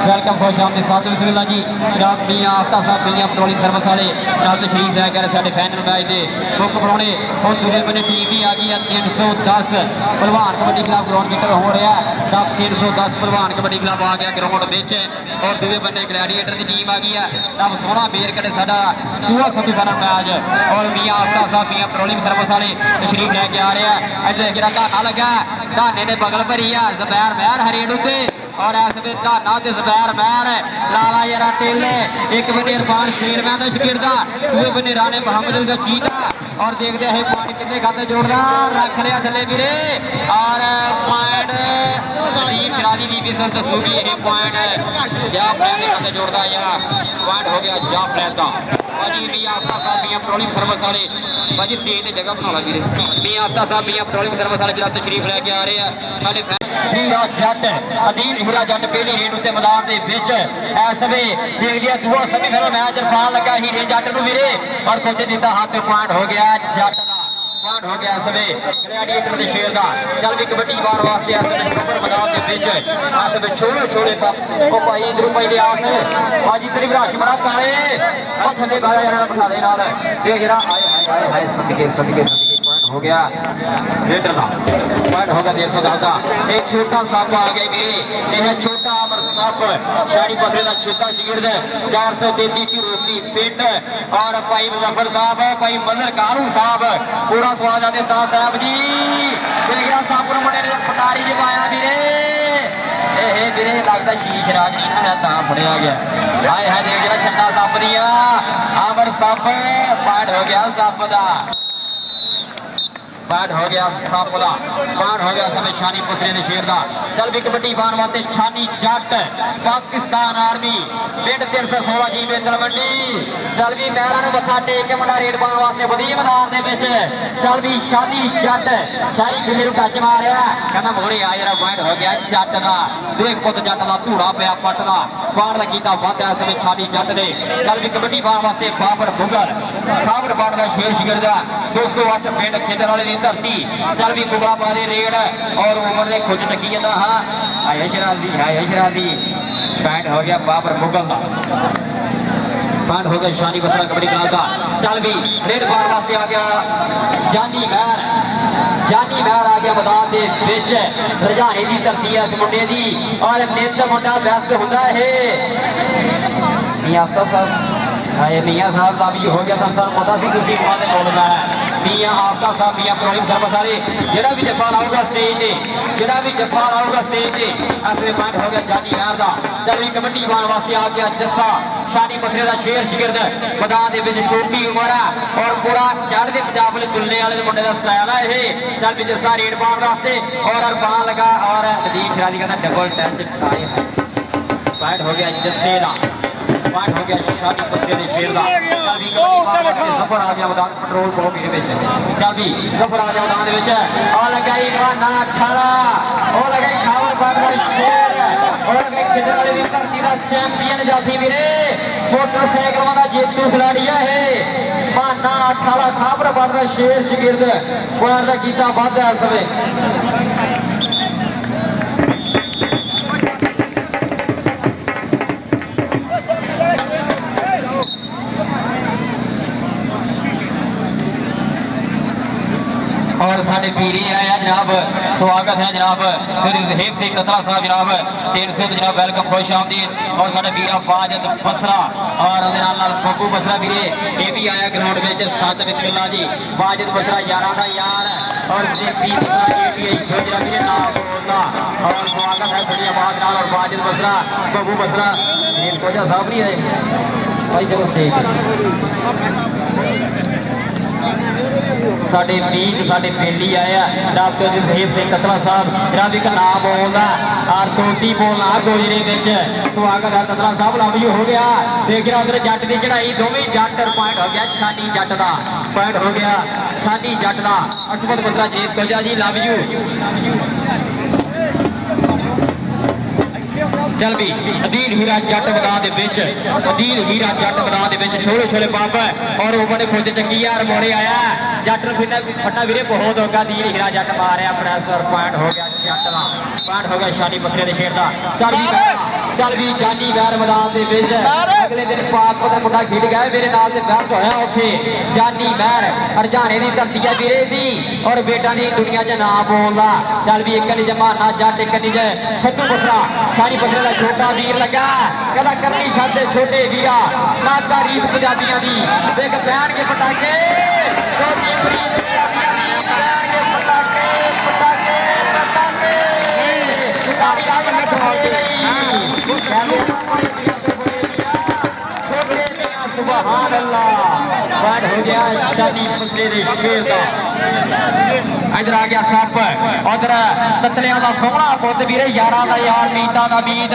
वेलकम खुश आमदीद साथ बिस्मिल्लाह जी जनाब मियाँ आफ्ताब साहब मियाँ पेट्रोलियम सर्विस वाले जनाब तशरीफ लैके आ रहे साडे फैनल मैच दे मुख बनाने और दूसरे बने टीम भी आ गई है 310 भलवान कबड्डी क्लब ग्राउंड मीटर हो रहा है जनाब 310 भलवान कबड्डी क्लब आ गया ग्राउंड विच और दूसरे बने ग्लैडिएटर की टीम आ गई है जनाब सोहना मेर कटे साडा दूआ सेमीफाइनल मैच और मियाँ आफ्ताब साहब मियाँ पेट्रोलियम सर्विस वाले तशरीफ लैके आ रहे हैं इधर गिरा धाना लगा धाने ने बगल भरी है जुबैर महर हरेड़ उत्ते और इस वे धाना ते जुबैर महर लाला यारा तेले एक बने इरफान शेरमैन का शगिरदा दूसरे बने राणे मोहम्मद का चीता और देखते हैं पॉइंट कितने खाते जोड़दा रख लिया थले वीरे और पॉइंट टीम शरादी बीबी सर दसूगी यही पॉइंट जा प्लेयर के खाते जोड़दा या पॉइंट हो गया जा प्लेयर का भाजी मियां आफ्ताब साहब मियां पेट्रोलियम सर्विस वाले भाजी स्टेज ते जगह बना ला वीरे मियां आफ्ताब साहब मियां पेट्रोलियम सर्विस वाले जनाब तशरीफ लैके आ रहे हैं साडे हीरा जट अदील हीरा जट पहली रेड उत्ते मैदान दे विच इस वे देख लिया दूआ सेमीफाइनल मैच इरफान लगा हीरे जट नूं वीरे और कुछ दिता हाथ पॉइंट हो गया जट दा पॉइंट हो गया इस वे ग्लैडिएटर दे शेर दा चल भी कबड्डी बार वास्ते इस वे सुपर मैदान दे विच इस वे छोले छोले ओ भाई इधर भाई दे आस भाजी तेरी विराश बड़ा काले ओ थल्ले बाजा यार बिठा दे नाल ते जरा हाय हाय हाय सदके पॉइंट हो गया लीटर का पॉइंट होगा 110 का एक छोटा सप आ गया मेरे यह छोटा अमर सप शानी पथरे का छोटा शिगिर्द 433 की रोटी पिंड और भाई मुजफ्फर साहब भाई मजर कारू साहब पूरा स्वाद आते साहब जी मिल गया सप मुंडे ने पटारी च पाया वीरे ਇਹ ਵੀਰੇ ਲੱਗਦਾ ਸ਼ੀਸ਼ ਰਾਜ ਨਹੀਂ ਨਾ ਹੈ ਤਾਂ ਫੜਿਆ ਗਿਆ ਹਾਏ ਹਾਏ ਦੇਖ ਜਿਹੜਾ ਛੱਡਾ ਸੱਪ ਦੀਆਂ ਅਮਰ ਸੱਪ ਪਾੜ ਹੋ ਗਿਆ ਸੱਪ ਦਾ बैट हो गया सापुला पार हो गया समय शानी पुसरे ने शेर दा चल भी कबड्डी पान वास्ते छानी जट पाकिस्तान आर्मी पिंड 316 जी में तलवंडी चल भी मैरां नूं मत्था टेक के मुंडा रेड पान वास्ते वधी मैदान दे विच चल भी शानी जट शारी खिले नूं टच मारिया कहना मोरे आ जरा पॉइंट हो गया जट दा देख पुत जट दा धूड़ा पिया पट दा पार दा कीता वाधा इस समय छानी जट ने चल भी कबड्डी पान वास्ते बाबर बुगर खाबर पाड़ दा शेर शिगर दा 208 पिंड खेदर वाले धरती चल भी बुगा पारे रेड और उमर ने खुज चकी जाता हाँ हाय शराजी पैंट हो गया बाबर मुगल का पैंट हो गया शानी बसरा कबड्डी क्लास का चल भी रेड पार वास्ते आ गया जानी महर आ गया मैदान के विच हरजाने की धरती है इस मुंडे की और नित मुंडा बेस्ट होता है मियां आफ्ताब साहब हाय मियां साहब का भी हो गया था सर पता सी तुसी मां दे बोलदा है मियां आफ्ताब साहब मियां प्रोलिम सर्विस वाले जेड़ा भी जफा लाऊगा स्टेज ते जेड़ा भी जफा लाऊगा स्टेज ते असले पॉइंट हो गया जानी महर दा चल कबड्डी पान वास्ते आ गया जस्सा शानी बसरे दा शेर शिगिर्द मैदान दे विच छोटी उमर है और पूरा चढ़दे पंजाब वाले दुल्ले वाले मुंडे दा स्टाइल है ये चल भी जस्सा रेड पान वास्ते और अरफान लगा और नदीम शराजी का डबल टच आए पॉइंट हो गया जस्से दा पॉइंट हो गया शानी बसरे दे शेर दा चल भी कबड्डी पान वास्ते सफर आ गया मैदान पेट्रोल पंप दे विच चल भी सफर आ गया मैदान दे विच आ लगाई माना 18 ओ लगाई खावर पान दा शेर और लगाई खिदर वाले दी धरती दा चैंपियन जाती वीरे मोटरसाइकिल दा जेतू खिलाड़ी है माना 18 खावर पान दा शेर शिगिर्द पॉइंट दा कीता वाधा इस समय और साढ़े पीरी आया जनाब स्वागत है जनाब श्री जहेब सिंह सतरा साहब जनाब 300 जनाब वेलकम खुश आमदीद और साढ़े वीरा बाजत बसरा और बब्बू बसरा वीरे ये भी आया ग्राउंड में सत बिस्मिल्लाह जी बाजत बसरा यारा का यार और वीरे नाम बोलता और स्वागत है बड़ी आबाद और बाजत बसरा बब्बू बसरा खोजा साहब नहीं है भाई चलो स्टेज साडे मीत साडे बेली आया डॉक्टर जसहेब सिंह कतला साहब जनाब एक नाम बोलना और तोती बोलना गोजरे विच स्वागत है कतला साहब लव यू हो गया देख रहा उधर जट की चढ़ाई दोवें जट पॉइंट हो गया छानी जट का पॉइंट हो गया छानी जट का असमत बसरा जेब कोजा जी लव यू चल भी अदील हीरा जट मैदान दे विच अदील हीरा जट मैदान दे विच छोले छोले पंप और ओवर ने खोज चकी यार मोड़े आया जट फटा वीरे बहुत होगा अदील हीरा जट मारिया प्रेशर पॉइंट हो गया जट का पॉइंट हो गया शानी बसरे दे शेर दा चल भी जानी महर मैदान दे विच अगले दिन पाक पत्थर मुंडा खेड गया मेरे नाल ते बैठ होया उत्थे जानी महर हरजाने दी धरती है वीरे दी और बेटा दी दुनिया च नाम बोलदा चल भी एक निज माना जट एक निज छट्टू बसरा शानी बसरे छोटा वीर लगा कहता करनी छाते छोटे वीरा ना तारीफ पंजाबियों दी देख बैठ के पटाके सुभान अल्लाह बैठ हो गया शादी बसरे दे शेर का इधर आ गया सप उधर ततलिया का सोहना पुत वीरे यारा का यार मीता का मीत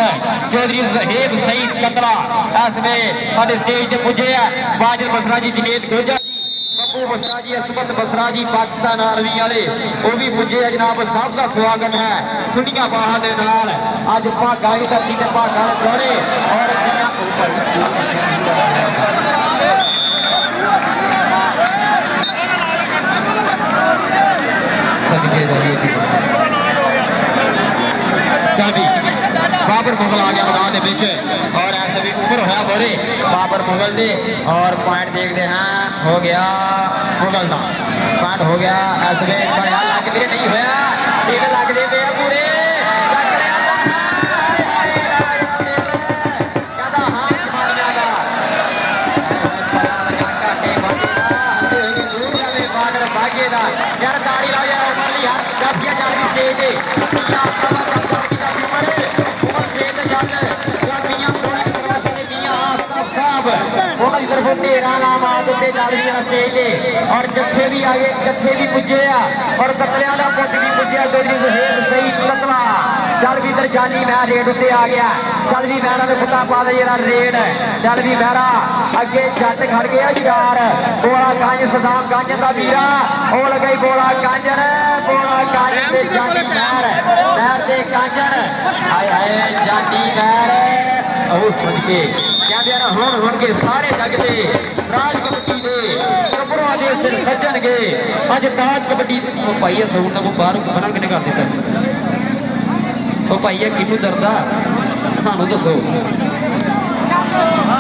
चौधरी जहेब सईद कतला इसमें साढ़े स्टेज से पुजे है बाजर बसरा जी दिनेत गोजा जी बब्बू बसरा जी असमत बसरा जी पाकिस्तान आर्मी वाले वो भी पुजे है जनाब सब का स्वागत है दुनिया बाहर के नाल अज भागा की धरती से भागा दौड़े और चल भी बाबर मुगल आ गया मैदान और ऐसे भी उम्र होया बोरे बाबर मुगल दे और पॉइंट देखते हैं हो गया मुगल का पॉइंट हो गया ऐसे बढ़िया लग दे नहीं होया ठीक लग दे पे पूरे यार ताड़ी लाओ यार उमर ली यार काफी जा रही स्टेज पे और जत्थे भी आगे जत्थे भी पुजे और कतलिया का पुत भी पुजे सही कतला चल भी इधर जानी मैं रेड उत्ते आ गया चल भी मैरा के पुता पा दे रेड चल भी मैरा अगे जट खड़ गया चार बोला गंज सदाम गंज का वीरा वो लगे बोला गंजन ते जानी मैर ते गंजन हाय हाय जानी मैर ਉਹ ਸੁਣ ਕੇ ਕਹਿੰਦੇ ਆ ਹੁਣ ਕੇ ਸਾਰੇ ਜਗਦੇ ਰਾਜ ਕਬੱਡੀ ਦੇ ਕਬਰਾਂ ਦੇ ਸਿਰ ਸੱਜਣਗੇ ਅੱਜ ਤਾਜ ਕਬੱਡੀ ਉਹ ਭਾਈ ਇਹ ਸੌਣ ਦਾ ਕੋ ਬਾਹਰ ਬਣਾ ਕਿਨੇ ਕਰ ਦਿੱਤਾ ਉਹ ਭਾਈ ਇਹ ਕਿਹਨੂੰ ਦਰਦਾ ਸਾਨੂੰ ਦੱਸੋ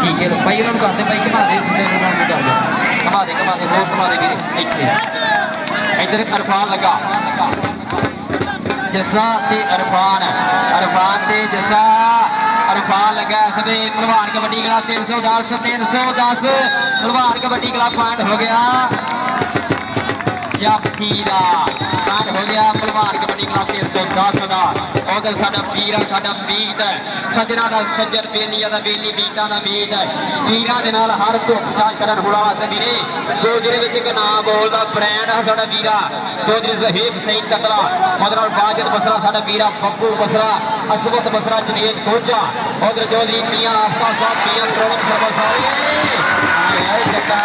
ਠੀਕ ਹੈ ਭਾਈ ਇਹਨਾਂ ਨੂੰ ਕਰਦੇ ਭਾਈ ਘਮਾ ਦੇ ਦਿੰਦੇ ਉਹਨਾਂ ਨੂੰ ਕਰਦੇ ਘਮਾ ਦੇ ਹੋਰ ਘਮਾ ਦੇ ਵੀਰੇ ਇੱਥੇ ਇੱਧਰ ਅਰਫਾਨ ਲੱਗਾ जसा ते अरफान ते जसा अरफान लगा इसमें भलवान कबड्डी क्लब 310 भलवान कबड्डी क्लब पॉइंट हो गया जाफी का पॉइंट हो गया भलवान कबड्डी क्लब 310 का उधर साडा वीरा साडा मीत सजना का सज्जन बेलिया का बेली मीता का मीत वीरा के नाल हर धुप चाच करन हुड़ा ते वीरे गोजरे विच एक नाम बोलदा ब्रांड है साडा वीरा चौधरी जहीब सईद कतला मदर बाजद बसरा साडा वीरा बब्बू बसरा असवत बसरा जनेज खोजा उधर चौधरी मियां आफ्ता साहब मियां प्रोडक्ट सर्वसारी आए जक्का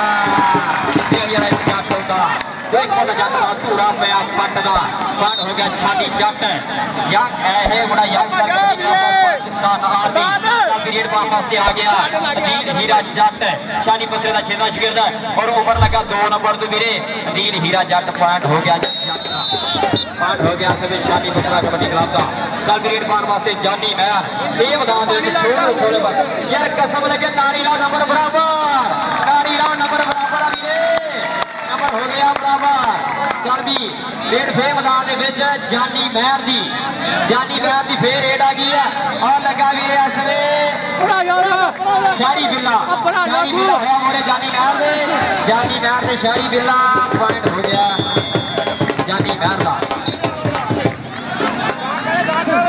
तेरी राइट जात होता देखो ना जट का पूरा पिया पट का पट हो गया छाती जट यंग है बड़ा यंग पाकिस्तान आर्मी पीरियड वापस आ गया अदीन हीरा जट शानी बसरे का छेदा शिगिरद और ओवर लगा 2 नंबर तो वीरे अदीन हीरा जट पॉइंट हो गया जट का पॉइंट हो गया सभी शानी बसरा कबड्डी क्लब का कल पीरियड पार वास्ते जानी मैं ये बता दे कि छोटे यार कसम लगे तारी ला नंबर बराबर वीरे नंबर हो गया बराबर चल भी रेड फे मैदान दे विच जानी महर दी फिर रेड आ गई है और लगा भी शहरी बिल्ला होया मोरे जानी महर दे शहरी बिल्ला पॉइंट हो गया जानी महर का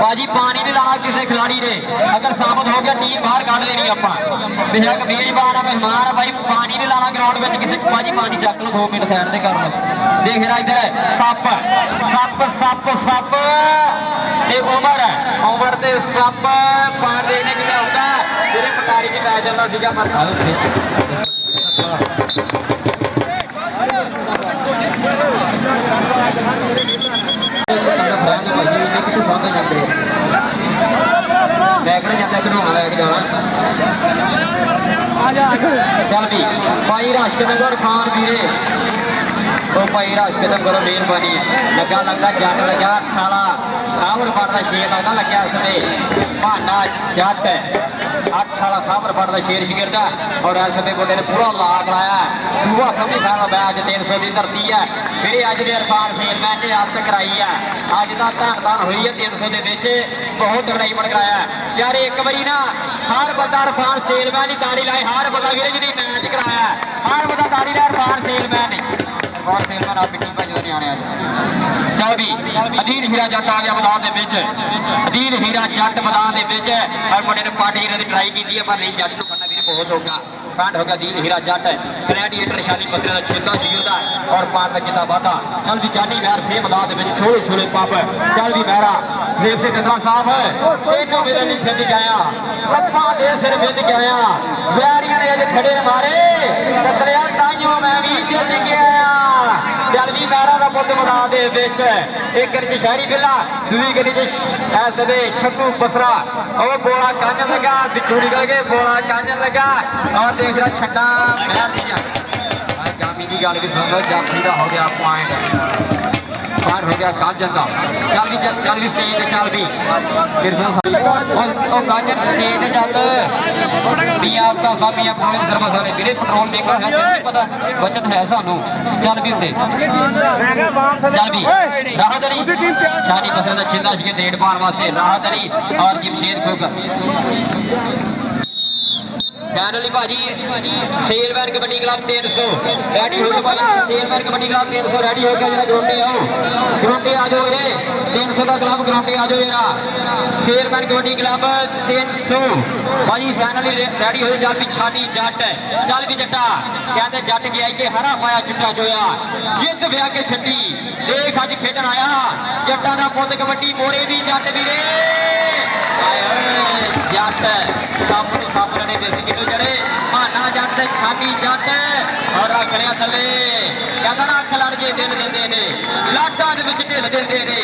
बाजी पानी नहीं लाना किसी खिलाड़ी ने अगर साबित हो गया टीम बाहर काट देनी आप बेशक मेजबान है मेहमान है भाई पानी नहीं लाना ग्राउंड में किसी बाजी पानी चक लो 2 मिनट साइड से कर लो देख रहा इधर सप ये उमर ते सप पार देखने के लिए होता है मेरे पटारी के पै जाता सीगा पर चल भी भाई राश कदम करो खान वीरे तो भाई राश कदम करो मेहरबानी लगा लगता जट लगा खाला खावर फटदा शेर लगता लग्या इसमें बहाना जट 8 वाला खावर फटदा शेर शिगिरदा और इसमें मुंडे ने पूरा लाग लाया दूआ सेमीफाइनल मैच 300 की धरती है फिर अज के अरफान सेलमैन ने आदत कराई है अज का धन हुई है 300 के बहुत तगड़ाई कराया यार एक बारी ना हर बंदा अरफान सेलमैन ही तारी लाए हर बंदा वीरे जी मैच कराया हर बंदा तारी लाए अरफान सेलमैन आप पिट्टी भाई नहीं आने चल भी अदीन हीरा जट आ गया मैदान अदीन हीरा जट मैदान और मुंडे ने पार्टी की ट्राई की है पर नहीं जट बनना भी बहुत होगा पॉइंट होगा अदीन हीरा जट ग्लैडिएटर शानी बसरे का छेदा शिगिरदा और पार तक किता वादा चल भी जानी मैर फे मैदान छोले पप चल भी मैरा देव से कतरा साहब एक मेरे नहीं फिर गया सप्पा दे सिर फिर गया वैरियां ने अजे खड़े मारे कतरिया ताइयों मैं भी जित गया चल भी मैरा का पुत मैदान दे विच एक गली शहरी बिल्ला दूसरी गली ऐसे छप्पू बसरा और बोला कांजन लगा बिच्छू निकल के बोला कांजन लगा और देख रहा छड्डा महर दी जामी की गल भी सुन लो जाफी का हो गया पॉइंट पार हो गया काजन का चल भी स्टेज ते चल भी ਉਹ ਕਾਜਨ ਸਟੇਜ ਤੇ ਚੱਲ ਵੀ ਆਪ ਤਾਂ ਸਾਬੀਆਂ ਪ੍ਰੋਗਰਾਮ ਸਰਵਿਸ ਵਾਲੇ ਵੀਰੇ ਪੈਟਰੋਲ ਮਹਿੰਗਾ ਹੈ ਤੈਨੂੰ ਪਤਾ ਬਚਤ ਹੈ ਸਾਨੂੰ ਚੱਲ ਵੀ ਉੱਤੇ ਚੱਲ ਵੀ ਰਾਹਤ ਅਲੀ ਸ਼ਾਨੀ ਬਸਰ ਦਾ ਛਿੰਦਾ ਸੀ ਰੇਡ ਪਾਉਣ ਵਾਸਤੇ ਰਾਹਤ ਅਲੀ ਔਰ ਜਮਸ਼ੇਦ ਖੁੱਗ ਫਾਈਨਲੀ ਭਾਜੀ ਸੇਲਮੈਨ ਕਬੱਡੀ ਕਲੱਬ 300 ਰੈਡੀ ਹੋ ਗਏ ਭਾਈ ਸੇਲਮੈਨ ਕਬੱਡੀ ਕਲੱਬ 300 ਰੈਡੀ ਹੋ ਗਿਆ ਜਿਹੜਾ ਗਰਾਉਂਡੇ ਆ ਜਾਓ ਵੀਰੇ 300 ਦਾ ਕਲੱਬ ਗਰਾਉਂਡੇ ਆ ਜਾਓ ਜਰਾ ਸੇਲਮੈਨ ਕਬੱਡੀ ਕਲੱਬ 300 ਭਾਜੀ ਫਾਈਨਲੀ ਰੈਡੀ ਹੋ ਜਾ ਚੱਲ ਵੀ ਛਾਡੀ ਜੱਟ ਚੱਲ ਵੀ ਜੱਟਾ ਕਹਿੰਦੇ ਜੱਟ ਗਿਆ ਕਿ ਹਰਾ ਪਾਇਆ ਚਿੱਟਾ ਜੋਇਆ ਜਿੱਤ ਵਿਆਹ ਕੇ ਛੱਡੀ ਦੇਖ ਅੱਜ ਖੇਡਣ ਆਇਆ ਜੱਟਾਂ ਦਾ ਪੁੱਤ ਕਬੱਡੀ ਮੋਰੇ ਦੀ ਜੱਟ ਵੀਰੇ ਜੱਟ ਸੱਪ ਨੇ ਦੇਸੀ ਕਿਲੋ ਜੜੇ ਮਾਨਾ ਜੱਟ ਤੇ ਛਾਤੀ ਜੱਟ ਔਰ ਰੱਖ ਲਿਆ ਥੱਲੇ ਕਹਿੰਦਾ ਨਾ ਅੱਖ ਲੜ ਜੇ ਦਿਲ ਦਿੰਦੇ ਨੇ ਲਾਟਾਂ ਦੇ ਵਿੱਚ ਢਿੱਲ ਦਿੰਦੇ ਨੇ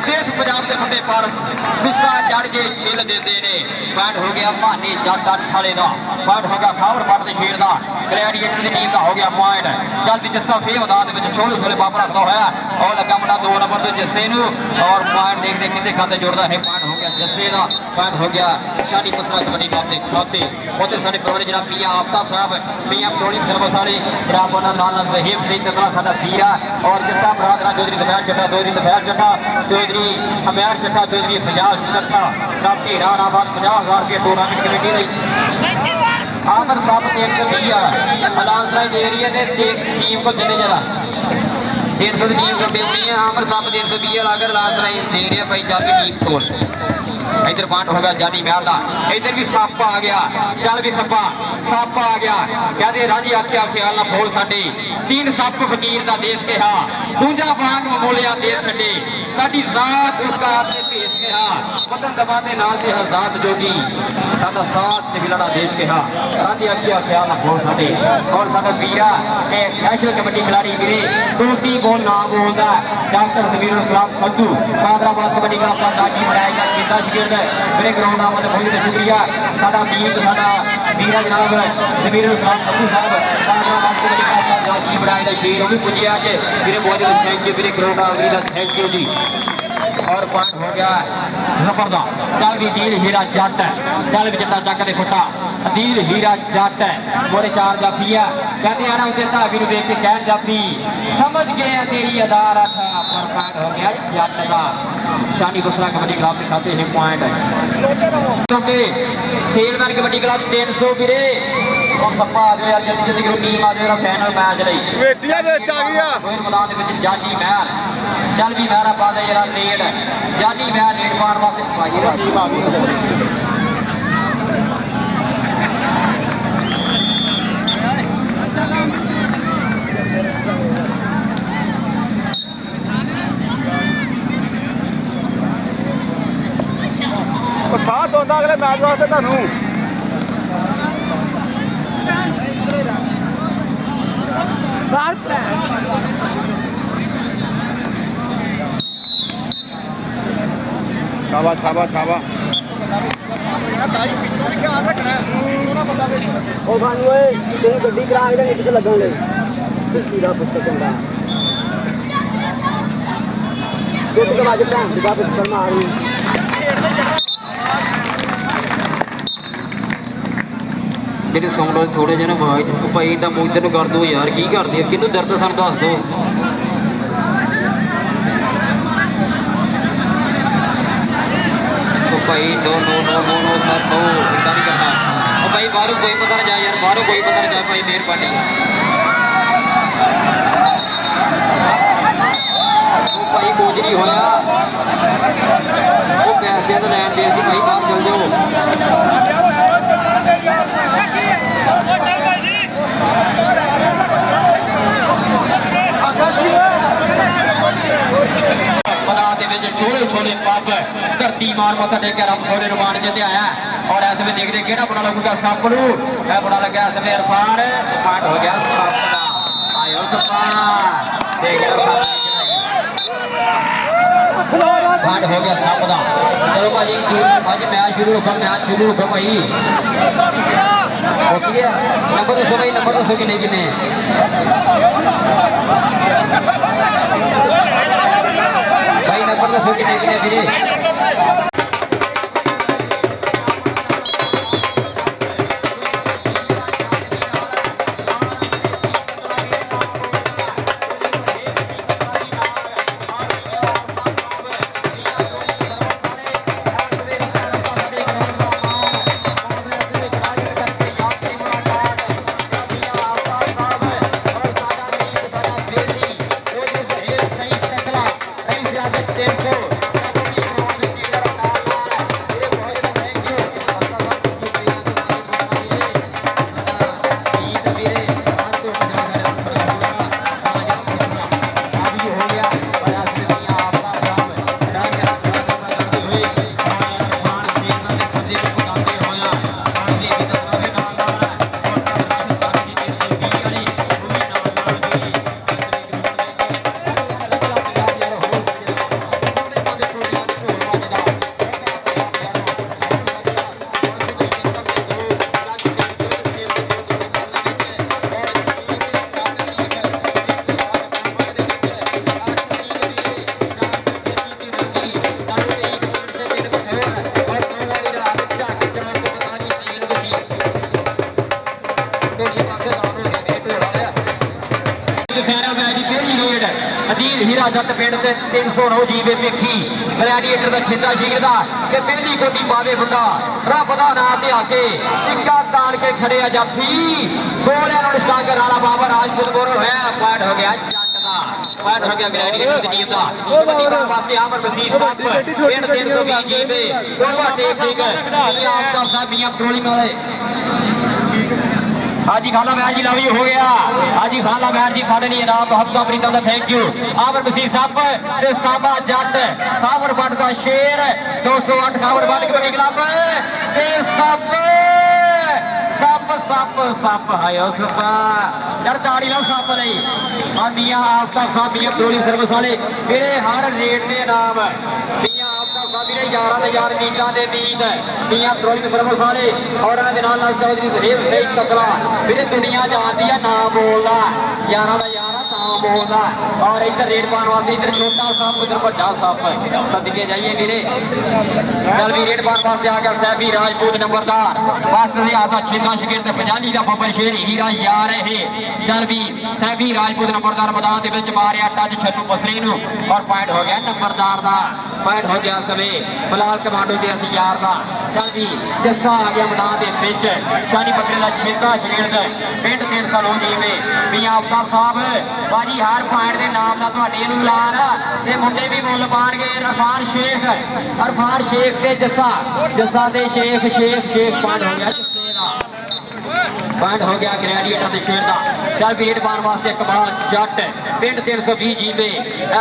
ਦੇਸ਼ ਪੰਜਾਬ ਦੇ ਮੁੰਡੇ ਪਾਰਸ ਗੁੱਸਾ ਚੜ ਜੇ ਛਿੱਲ ਦਿੰਦੇ ਨੇ ਪੁਆਇੰਟ ਹੋ ਗਿਆ ਮਾਨੇ ਜੱਟ ਅਠਾਲੇ ਦਾ ਪੁਆਇੰਟ ਹੋ ਗਿਆ ਖਾਵਰ ਪੱਟ ਦੇ ਸ਼ੇਰ ਦਾ ਗਲੈਡੀਏਟਰ ਦੀ ਟੀਮ ਦਾ ਹੋ ਗਿਆ ਪੁਆਇੰਟ ਚੱਲ ਵੀ ਜੱਸਾ ਫੇਰ ਮੈਦਾਨ ਦੇ ਵਿੱਚ ਛੋਲੇ ਬਾਪ ਰੱਖਦਾ ਹੋਇਆ ਉਹ ਲੱਗਾ ਮੁੰਡਾ 2 ਨੰਬਰ ਦੇ ਜੱਸੇ ਨੂੰ ਔਰ ਪੁਆਇੰਟ ਦੇਖਦੇ ਕਿੰਨੇ ਖਾਤੇ ਜੋੜਦਾ ਹੈ ਪੁਆਇੰਟ ਹੋ ਗਿਆ ਜੱਸੇ ਦਾ ਪੁਆਇੰਟ ਹੋ ਗਿਆ ਸ਼ਾਨੀ ਬਸਰਾ ਕਬੱਡੀ ਕਲੱਬ ਦੇ ਖਾਤੇ ਉੱਥੇ ਸਾਡੇ ਪ੍ਰੋਗਰਾਮ ਜਿਹੜਾ ਪੀਆ ਆਫਤਾਬ ਸਾਹਿਬ ਪੀਆ ਪਟੋਲੀ ਸਰਵਿਸ ਵਾਲੇ ਜਨਾਬ ਉਹਨਾਂ ਨਾਲ ਰਹੀਮ ਸਿੰਘ ਤਤਲਾ ਸਾਡਾ ਵੀਰ ਆ ਔਰ ਜੱਟਾ ਬਰਾਦਰਾ ਚੌਧਰੀ ਦਫੈਰ ਜੱਟਾ ਚੌਧਰੀ ਅਮਿਆਰ ਜੱਟਾ ਚੌਧਰੀ ਫਜਾਜ਼ ਜੱਟਾ ਸਭ ਢੇਰਾ ਰਾਬਾਦ 50,000 ਰੁਪਏ ਟੂਰਨਾਮੈਂਟ ਕਮੇਟੀ ਲਈ ਆਮਰ ਸਾਹਿਬ 320 ਅਲਾਂਸ ਰਾਈ ਦੇ ਏਰੀਆ ਦੇ ਟੀਮ ਕੋ ਚੱਲੇ ਜਰਾ 300 ਦੀ ਟੀਮ ਕੱਢੀ ਹੋਣੀ ਹੈ ਆਮਰ ਸਾਹਿਬ 320 ਲਾਗਰ ਅਲਾਂਸ ਰਾਈ ਦੇ ਏਰੀਆ ਭਾਈ ਜਾਬੀ ਟੀਮ ਕੋਲ इधर पांट हो गया जानी महल का इधर भी सप आ गया चल भी सप आ गया कहते राजी आख्या ख्याल ना बोल साडे सीन सप फकीर का देश कहा दूजा बाग मोलिया देश छे साडी जात उस्ताद ने भेस कहा वतन दबा दे नाल से आजाद जोगी साडा साथ सिविलड़ा देश कहा राजी आख्या ख्याल ना बोल साडे और साडा वीरा ए नेशनल कबड्डी खिलाड़ी वीरे 2-3 बॉल ना बोलदा डॉक्टर जमीरुल इस्लाम सद्दू हैदराबाद कबड्डी क्लब का दाजी बनाएगा चेता शिगिर मेरे ग्राउंड आवाज बहुत शुक्रिया साडा वीर साडा वीरा जनाब जमीरुल इस्लाम सद्दू साहब हैदराबाद कबड्डी क्लब का दाजी बनाएगा शेर भी पुजे आज मेरे बहुत थैंक यू मेरे ग्राउंड आवाज थैंक यू जी और पॉइंट हो गया जफर दा चल भी दील हीरा जट चल भी जट्टा चक दे फुटा दील हीरा जट मोरे 4 जाफिया कहते हैं ना उनके धावी ਨੂੰ देख के कहन जाफी समझ गए तेरी अदा रखा पर पॉइंट हो गया जट का शानी बसरा कबड्डी क्लब के खाते हैं पॉइंट क्योंकि सेलमैन कबड्डी क्लब 300 ਵੀਰੇ और सप्पा आ जाओ यार जल्दी करो टीम आ जाओ फाइनल मैच ਲਈ ਵਿੱਚ ਆ ਗਿਆ ਕੋਈ ਮੈਦਾਨ ਦੇ ਵਿੱਚ ਜਾਨੀ ਮਹਿਲ ਚੱਲ ਵੀ ਮਹਿਰਾ ਪਾ ਦੇ ਜਰਾ ਰੇਡ ਜਾਨੀ ਮਹਿਲ ਰੇਡ ਮਾਰਨ ਵਾਸਤੇ ਪਾਈ ਟੀਮ ਆ ਗਈ ਉਹ ਸਾਥ ਹੁੰਦਾ ਅਗਲੇ ਮੈਚ ਵਾਸਤੇ ਤੁਹਾਨੂੰ छाबा ਉਹ ਬਾਨੀ ਓਏ ਤੁਸੀਂ ਗੱਡੀ ਕਰਾ ਕੇ ਤੇ ਕਿੱਥੇ ਲੱਗਣ ਲਈ ਕਿਸੀ ਦਾ ਪੁੱਤ ਚੰਗਾ ਦੁੱਧ ਕਮਾ ਕੇ ਭੈਣ ਦੀ ਬਾਤ ਕਰ ਮਾਰੀ ਜਿਹੜੇ ਸੁਣ ਲਓ ਥੋੜੇ ਜਿਹੇ ਨਾ ਭਾਈ ਦਾ ਮੂੰਹ ਨੂੰ ਕਰ ਦੋ ਯਾਰ ਕੀ ਕਰਦੇ ਕਿਹਨੂੰ ਦਰਦ ਸਾਨੂੰ ਦੱਸ ਦੋ ਭਾਈ ਨੋ ਸਰ ਨੋ ਇਦਾਂ ਨਹੀਂ ਕਰਨਾ ਉਹ ਭਾਈ ਬਾਹਰੋਂ ਕੋਈ ਪਤਾ ਨਾ ਜਾਏ ਯਾਰ ਬਾਹਰੋਂ ਕੋਈ ਪਤਾ ਨਾ ਜਾਏ ਭਾਈ ਮਿਹਰਬਾਨੀ ਉਹ ਭਾਈ ਕੁਝ ਨਹੀਂ ਹੋਇਆ ਉਹ ਪੈਸੇ ਤਾਂ ਲੈਣ ਦੇ ਅਸੀਂ ਭਾਈ ਬਾਹਰ ਚਲ ਜਾਓ छोले छोले पब धरती मार मथा टेक रब सोने रुमान जिते आया और ऐसे में देखते केड़ा बुरा लगूगा सप नूं मैं बुरा लगा इस में इरफान पाट हो गया सप दा आयो सपा देख पाट हो गया सप दा चलो भाजी आज मैच शुरू रखो भाई ओके नंबर दसो भाई नंबर दसो किन्ने नंबर दसो कितने कितने वीरे अधीन हीरा जट पिंड ते 309 जीवे पेखी ग्लैडिएटर दा छिंदा शीर दा कि पहली गोदी पावे मुंडा रब दा नां ते आके टिक्का तान के खड़े आ जाफी गोलियां नु निशान कर राणा बाबा राजपूत बोरो है पॉइंट हो गया जट दा पॉइंट हो गया ग्लैडिएटर दी टीम दा कबड्डी बार वास्ते आमर वसीर साहब पिंड 320 जीवे गोवा टेक सिंह मियां आफ्ताब साहब मियां पेट्रोलिंग वाले हाजी खाना महर जी लवी हो गया हाजी खाना महर जी साढ़े लिए इनाम बहुत अमरीका का थैंक यू आमर वसीर साहब ते साबा जट कावर बट का शेर 208 कावर बट कबड्डी क्लब ते सप सप सप सप हायो सपा यार ताड़ी लो सप नहीं मियां आफ्ताब साहब मियां पेट्रोलिंग सर्विस वाले मेरे हर रेट के इनाम मियां आफ्ताब साहब मेरे 11,000 मीटा के बीत मियां पेट्रोलिंग सर्विस वाले और चौधरी जहीर सही तकला मेरे दुनिया जानती है ना बोलना 11,000 ना बोलना और इधर रेट पाने वास्ते इधर छोटा सप उधर बड़ा सप सदके जाइए मेरे कल भी रेट पाने वास्ते आ गया सैफी राजपूत नंबरदार वास्ते से आता छिंदा शिकिर ते पंजाली दा बब्बर शेर हीरा यार है चल भी सैफी राजपूत नंबरदार मैदान दे विच मारिया टच छन्नू पसरी नु और पॉइंट हो गया नंबरदार दा पॉइंट हो गया सवे बलाल कमांडो ते असि यार दा चल भी जस्सा आ गया मैदान दे विच शानी बकरे दा छिंदा शिकिर ते पिंड 309 जीवे मियां आफ्ताब साहब बाजी हर पॉइंट के नाम का तुहाडे नूं ऐलान ते मुंडे भी मुल पाणगे अरफान शेख ते जस्सा जस्सा ते शेख शेख शेख पॉइंट हो गया जस्से दा पॉइंट हो गया ग्लैडिएटर के शेर का चल भी रेड पाने वास्ते कमाल जट पिंड 320 जीवे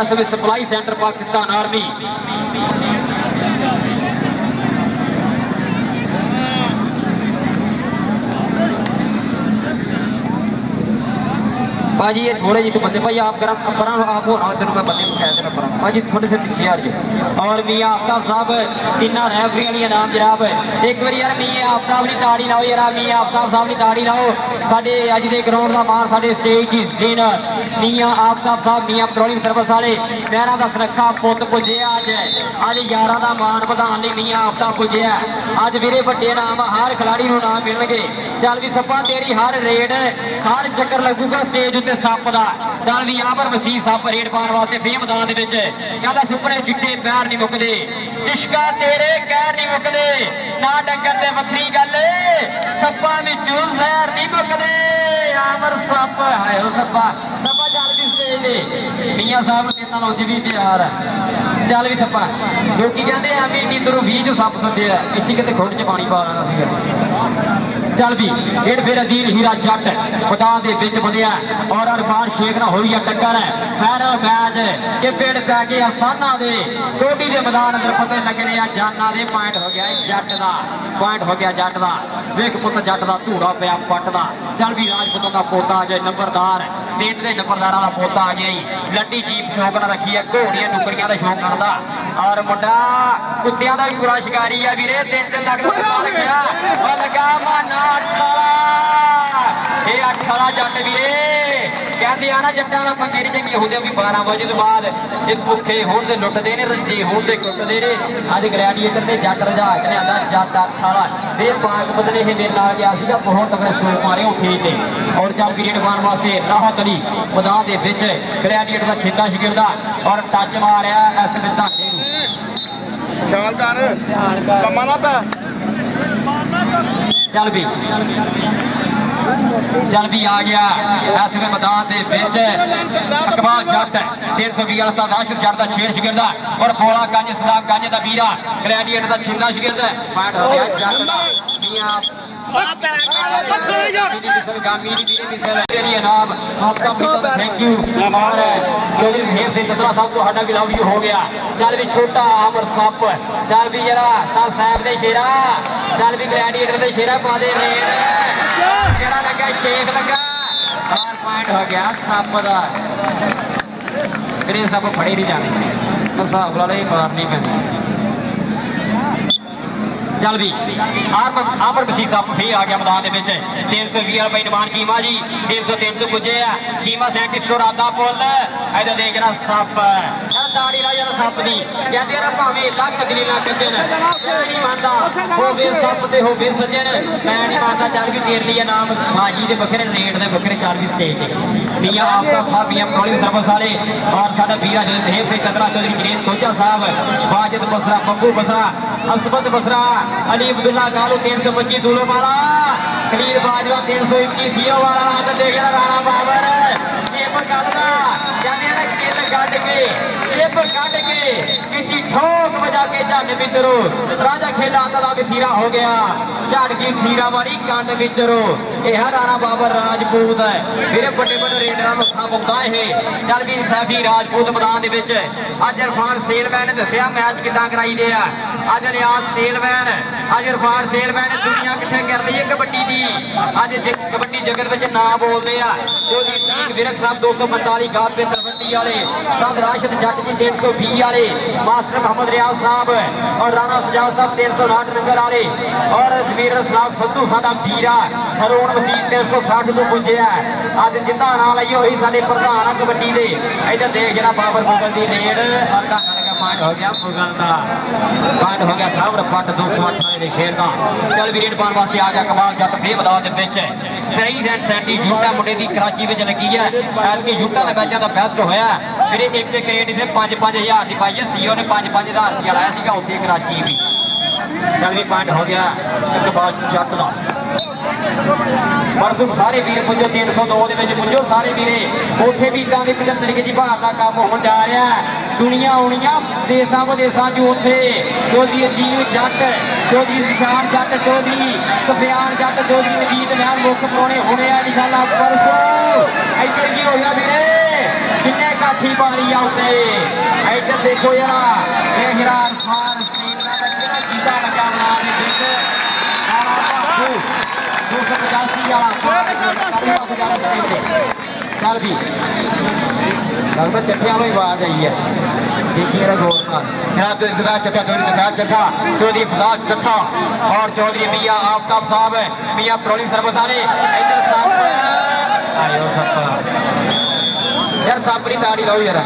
इस वे सप्लाई सेंटर पाकिस्तान आर्मी भाजी ये थोड़े जी तो बंदे भाई आप करा पर आप हो रहा तेरे मैं बंदे को कह देना पर भाजी थोड़े से पीछे आ रही और मियां आफ्ताब साहब तिना रेफरी वाली नाम जनाब एक बार यार मियां आफ्ताब नी ताड़ी लाओ यार मियां आफ्ताब साहब नी ताड़ी लाओ साडे अज दे ग्राउंड दा मार साडे स्टेज की दिन मियां आफ्ताब साहब मियां पेट्रोलिंग सर्विस वाले मेरा दा सुरक्षा पुत पुजे अज 11 दा मान ਵਧਾਉਣ ਲਈ मियां आफ्ताब पुजे अज वीरे ਵੱਡੇ नाम हर खिलाड़ी ਨੂੰ नाम मिलणगे चल भी सप्पा तेरी हर रेड हर चक्कर लगूगा स्टेज उत्ते सप दा चल भी आमर वसीर सप रेड पाने वास्ते फे मैदान दे विच कहंदा सुपने चिट्टे पैर नहीं मुकदे इश्का तेरे कहर नहीं मुकदे ना डंगर ते वखरी गल सप्पा विचों जहर नहीं मुकदे आमर सप हाय सप्पा सप्पा चल भी स्टेज दे मियां साहब ने नाल उंज भी प्यार चल भी सप्पा लोकी कहंदे आ भी नींदरों 20 जो सप सद्दे आ इत्ती किते घुंड च पानी पा लेना सीगा चल भी फिर फिर अदील हीरा जट मैदान दे विच बंदिया और अरफान शेख ना होई टक्कर है फाइनल मैच के पेड़ पै गए आसाना दे कोटी दे मैदान अंदर पते लगने आ जाना दे पॉइंट हो गया जट दा पॉइंट हो गया जट दा वेख पुत जट दा धूड़ा पिया पट दा चल भी राजपूतां दा पोता आ जाए नंबरदार तीन दे नंबरदारां दा पोता आ गया लड्डी जीप शौक ना रखी है घोड़ियां नुकरियां दा शौक करदा और मुंडा कुत्तियां दा भी पूरा शिकारी है वीरे 3 दिन तक दा रखिया और लगा माना 18 जट वीरे ਕਹਿੰਦੇ ਆ ਨਾ ਜੱਟਾਂ ਨਾਲ ਪੰਗੇ ਨਹੀਂ ਚੰਗੇ ਹੁੰਦੇ ਵੀ 12 ਵਜੇ ਤੋਂ ਬਾਅਦ ਇਹ ਭੁੱਖੇ ਹੋਣ ਤੇ ਲੁੱਟਦੇ ਨੇ ਰੱਜੇ ਹੋਣ ਤੇ ਕੁੱਟਦੇ ਨੇ ਅੱਜ ਗ੍ਰੈਡੀਏਟਰ ਤੇ ਜੱਟ ਰਜਾ ਕੇ ਲਿਆਂਦਾ ਜੱਟ 8 ਵਾਲਾ ਇਹ ਪਾਕ ਬਦਲੇ ਇਹ ਮੇਰੇ ਨਾਲ ਗਿਆ ਸੀਗਾ ਬਹੁਤ ਤਗੜੇ ਸਟ੍ਰੋਕ ਮਾਰੇ ਉੱਥੇ ਤੇ ਔਰ ਚੱਲ ਪੀਰੀਅਡ ਪਾਉਣ ਵਾਸਤੇ ਰਾਹਤ ਅਲੀ ਮੈਦਾਨ ਦੇ ਵਿੱਚ ਗ੍ਰੈਡੀਏਟਰ ਦਾ ਛੇਦਾ ਸ਼ਿਗਰਦਾ ਔਰ ਟੱਚ ਮਾਰਿਆ ਇਸ ਵਿਧਾਨੇ ਨੂੰ ਖਿਆਲ ਕਰ ਕੰਮਾਂ ਨਾ ਪੈ ਚੱਲ ਵੀ ਆ ਗਿਆ ਇਸ ਵੇ ਮੈਦਾਨ ਦੇ ਵਿੱਚ ਅਕਬਾਲ ਜੱਟ 320 ਵਾਲਾ ਸਦਾਸ਼ਰ ਜੱਟ ਦਾ ਸ਼ੇਰ ਸ਼ਿਗਰਦਾ ਔਰ ਬੋਲਾ ਗੰਜ ਸਲਾਮ ਗੰਜ ਦਾ ਵੀਰਾ ਗ੍ਰੈਡੀਏਟਰ ਦਾ ਛਿੰਦਾ ਸ਼ਿਗਰਦਾ ਪੁਆਇੰਟ ਹੋ ਗਿਆ ਜੱਟ ਦਾ ਮੀਆਂ थैंक यू और चौधरी महेश सिंह कतरा साहब तो भी लव यू हो गया चल भी छोटा अमर सप चल भी जरा साहब दे शेरा चल भी ग्लैडिएटर दे शेरा पा दे रेड जरा लगा शेख लगा और पॉइंट हो गया सप दा ग्रे सप फड़े नहीं जाने हिसाब ला लो मारनी पैंदी चल भी आमर बसीर साहब फिर आ गया मैदान 320 रुपए निमान चीमा जी 303 तो पुजे चीमा साइंटिस्ट को राधा पुल इधर देख रहा सप दाड़ी राजा सप दी कहते ना भावे लख दलीला कजन मैं नहीं मानता होवे सप ते होवे सजन मैं नहीं मानता चल भी तेरे लिए नाम बाजी दे बखरे रेट दे बखरे चल भी स्टेज ते मियां आपका खा पीएम कॉलिंग सर्विस वाले और साडा वीरा जो देव से कतरा चौधरी जरीन खोजा साहब वाजिद बसरा बब्बू बसरा असमत बसरा अली अब्दुल्ला गालू 325 दूलो वाला खलील बाजवा 321 सीओ वाला आदत देख रहा राणा बाबर चिप काटदा जाने ना किल काट के चिप काट के किसी ठोक बजा के जाने मित्रो राजा खेला दा वसीरा हो गया झाड़ की सीरा मारी कांड मित्रो यह राणा बाबर राजपूत है मेरे बड़े बड़े रेडरां ਨੂੰ ਅੱਖਾਂ ਪਾਉਂਦਾ ਇਹ ਚੱਲ ਵੀ ਸੈਫੀ ਰਾਜਪੂਤ ਮੈਦਾਨ ਦੇ ਵਿੱਚ ਅੱਜ ਇਰਫਾਨ ਸੇਲਮੈਨ ਨੇ ਦੱਸਿਆ ਮੈਚ ਕਿੱਦਾਂ ਕਰਾਈ ਦੇ ਆ ਅੱਜ ਰਿਆਜ਼ ਸੇਲਮੈਨ ਅੱਜ ਇਰਫਾਨ ਸੇਲਮੈਨ ਦੁਨੀਆ ਕਿੱਥੇ ਕਰ ਲਈ ਹੈ ਕਬੱਡੀ ਦੀ ਅੱਜ ਕਬੱਡੀ ਜਗਤ ਵਿੱਚ ਨਾਂ ਬੋਲਦੇ ਆ ਚੌਧਰੀ ਸਿੰਘ ਵਿਰਕ ਸਾਹਿਬ 245 ਗਾਤ ਤੇ ਤਲਵੰਡੀ ਵਾਲੇ ਸੰਤ ਰਾਸ਼ਦ ਜੱਟ ਜੀ 320 ਵਾਲੇ ਮਾਸਟਰ ਮੁਹੰਮਦ ਰਿਆਜ਼ ਸਾਹਿਬ और राणा सजाद साहब 359 नंबर वाले और जमीर इस्लाम संधू साडा वीरा हरून वसीम 360 तो पुंजिया अज जिंदा नाल आई हुई साडे प्रधान कबड्डी दे इधर देख जरा बाबर मुगल दी रेड और का पॉइंट हो गया मुगल दा पॉइंट हो गया खबर पट 208 दे शेर दा चल भी रेड पाउण वास्ते आ गया कमाल जट फे मैदान दे विच 370 यूटा मुंडे दी कराची विच लगी है ऐतकी यूटा दे मैचां दा बेस्ट होया फिर एक क्रेट इसे 5-5000 दी पाई है सीओ ने 5-5000 रुपया लाया सीगा उत्थे कराची भी चल भी पॉइंट हो गया इकबाल जट दा परसों सारे वीर पुंजो 302 ਦੇ ਵਿੱਚ ਪੁੰਜੋ ਸਾਰੇ ਵੀਰੇ ਉੱਥੇ ਵੀ ਇਦਾਂ ਦੇ 75 ਕੇਜੀ ਭਾਰ ਦਾ ਕੰਮ ਹੋਣ ਜਾ ਰਿਹਾ ਦੁਨੀਆ ਆਉਣੀਆਂ ਦੇਸਾਂ ਵਿਦੇਸਾਂ 'ਚ ਉੱਥੇ ਚੌਧਰੀ ਅਜੀਬ ਜੱਟ ਚੌਧਰੀ ਨਿਸ਼ਾਨ ਜੱਟ ਚੌਧਰੀ ਕਫਿਆਨ ਜੱਟ ਚੌਧਰੀ ਅਜੀਤ ਮਹਿਲ ਮੁੱਖ ਪਾਉਣੇ ਹੋਣੇ ਆ ਇਨਸ਼ਾਅੱਲਾ ਪਰਸੋਂ ਇੱਧਰ ਕੀ ਹੋ ਗਿਆ ਵੀਰੇ ਕਿੰਨੇ ਕਾਠੀ ਪਾਣੀ ਆ ਉੱਤੇ ਇੱਧਰ ਦੇਖੋ ਯਾਰਾ ਇਹ ਜਿਹੜਾ ਖਾਨ ਸਕਰੀਨ ਦਾ ਜਿਹੜਾ ਜੀਤਾ ਲੱਗਾ ਬਣਾ ਦੇ ਵਿੱਚ ਸਾਰਾ ਬਾਪੂ 285 वाला चल भी लगता चट्ठिया में आवाज आई है देखिए चट्ठा चौधरी फसाद चट्ठा और चौधरी मियाँ आफ्ताब साहब मियाँ पेट्रोलिंग सर्विस वाले इधर साहब आयो सप यार सापरी ताड़ी लो यार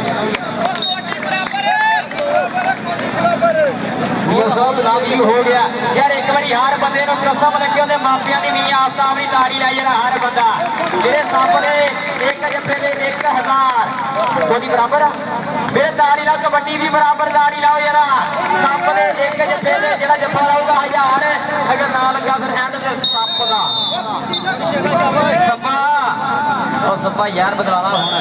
हो गया यार एक बार हर बंदे कसम लगे उन्हें मापिया की मियाँ आफ्ताब की ताड़ी लाई जरा हर बंदा मेरे सामने एक जफे दे 1000 कोई बराबर मेरे ताड़ी ला कबड्डी भी बराबर ताड़ी लाओ यार सामने एक जफे दे जरा जफा लाऊगा 1000 अगर ना लगा फिर एंड से सप का सपा और सपा यार बदलाना होना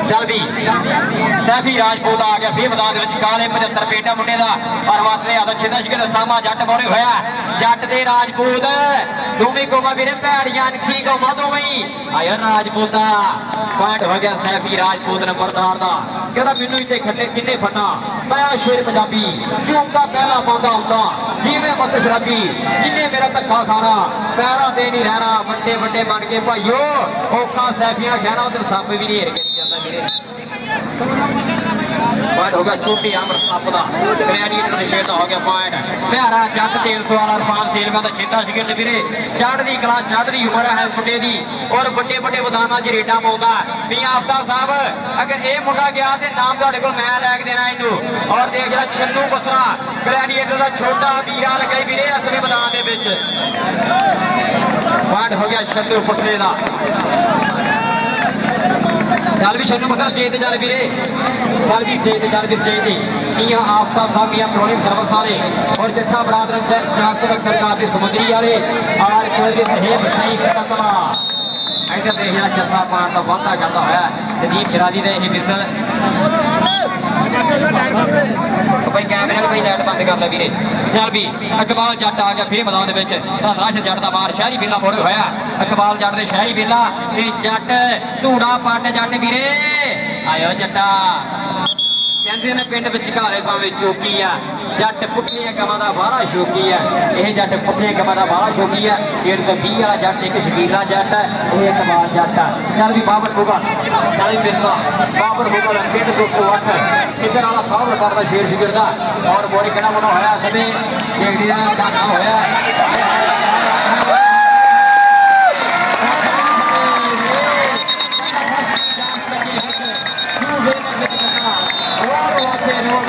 चल भी सैफी राजपूत आ गया फिर मैदान काले 75 पेटा मुंडे का और वास्ते आदा छिदा शिकर सामा जट मोरे होया जट दे राजपूत दोवें कोमा वीरे भैड़ियां अनखी कोमा दोवें आया राजपूत दा पॉइंट हो गया सैफी राजपूत नंबरदार दा कहदा मैनू इत्थे खट्टे किन्ने फड़ना मैं शेर पंजाबी चूंका पहला पांदा हुंदा जिवें मत शराबी जिन्ने मेरा धक्का खाना पैरां ते नहीं रहना वड्डे वड्डे बन के भाईओ औखा सैफियां कहना उधर सप भी नहीं हेर के पॉइंट हो गया छोटी अमर सप का ग्रैडिएटर के छेद हो गया पॉइंट प्यारा जट तेल सवाला इरफान सेलवा का छेदा सिकंद वीरे चढ़ती कला चढ़ती उम्र है मुंडे की और बड़े बड़े मैदानों च रेडा पाउंदा मियां आफ्ताब साहब अगर ये मुंडा गया तो नाम तुहाडे कोल मैं लैके देना इनू और देख जरा छन्नू बसरा ग्रैडिएटर का छोटा वीरा लगे वीरे असली मैदान के विच पॉइंट हो गया छन्नू बसरे का चल भी छन्नू बसरा स्टेज चल वीरे चल भी स्टेज चल भी स्टेज मियां आफ्ताब साहब मियां प्रोलिंग सर्विस वाले और जट्ठा बरादर चाक सरकार के समुद्री वाले और कोई भी सहेब सही कतला इधर देखना जफ्फा पान का वादा जाता होया जदीद शराजी दे ये मिसल भाई कैमरे भाई लाइट बंद कर ले वीरे चल भी इकबाल जट आ गया फिर मैदान दे विच राशन जट दा बाहर शहरी बिल्ला मोड़ होया इकबाल जट दे शहरी बिल्ला ते जट धूड़ा पट जट वीरे आयो जट्टा कहते ने पिंड विचकारे भावे चौकी आ जट पुठिया कमां दा बाहला शौकी है यह जट पुठिया कमां दा बाहला शौकी है 120 वाला जट एक शकीला जट है यह इकबाल जट है चल भी बाबर मुगल चल मिर्जा बाबर मुगल पिंड 208 इधर वाला साहब करदा शेर शिगर दा और बोरी किना मुंडा होया सभी देखदी दा गाना होया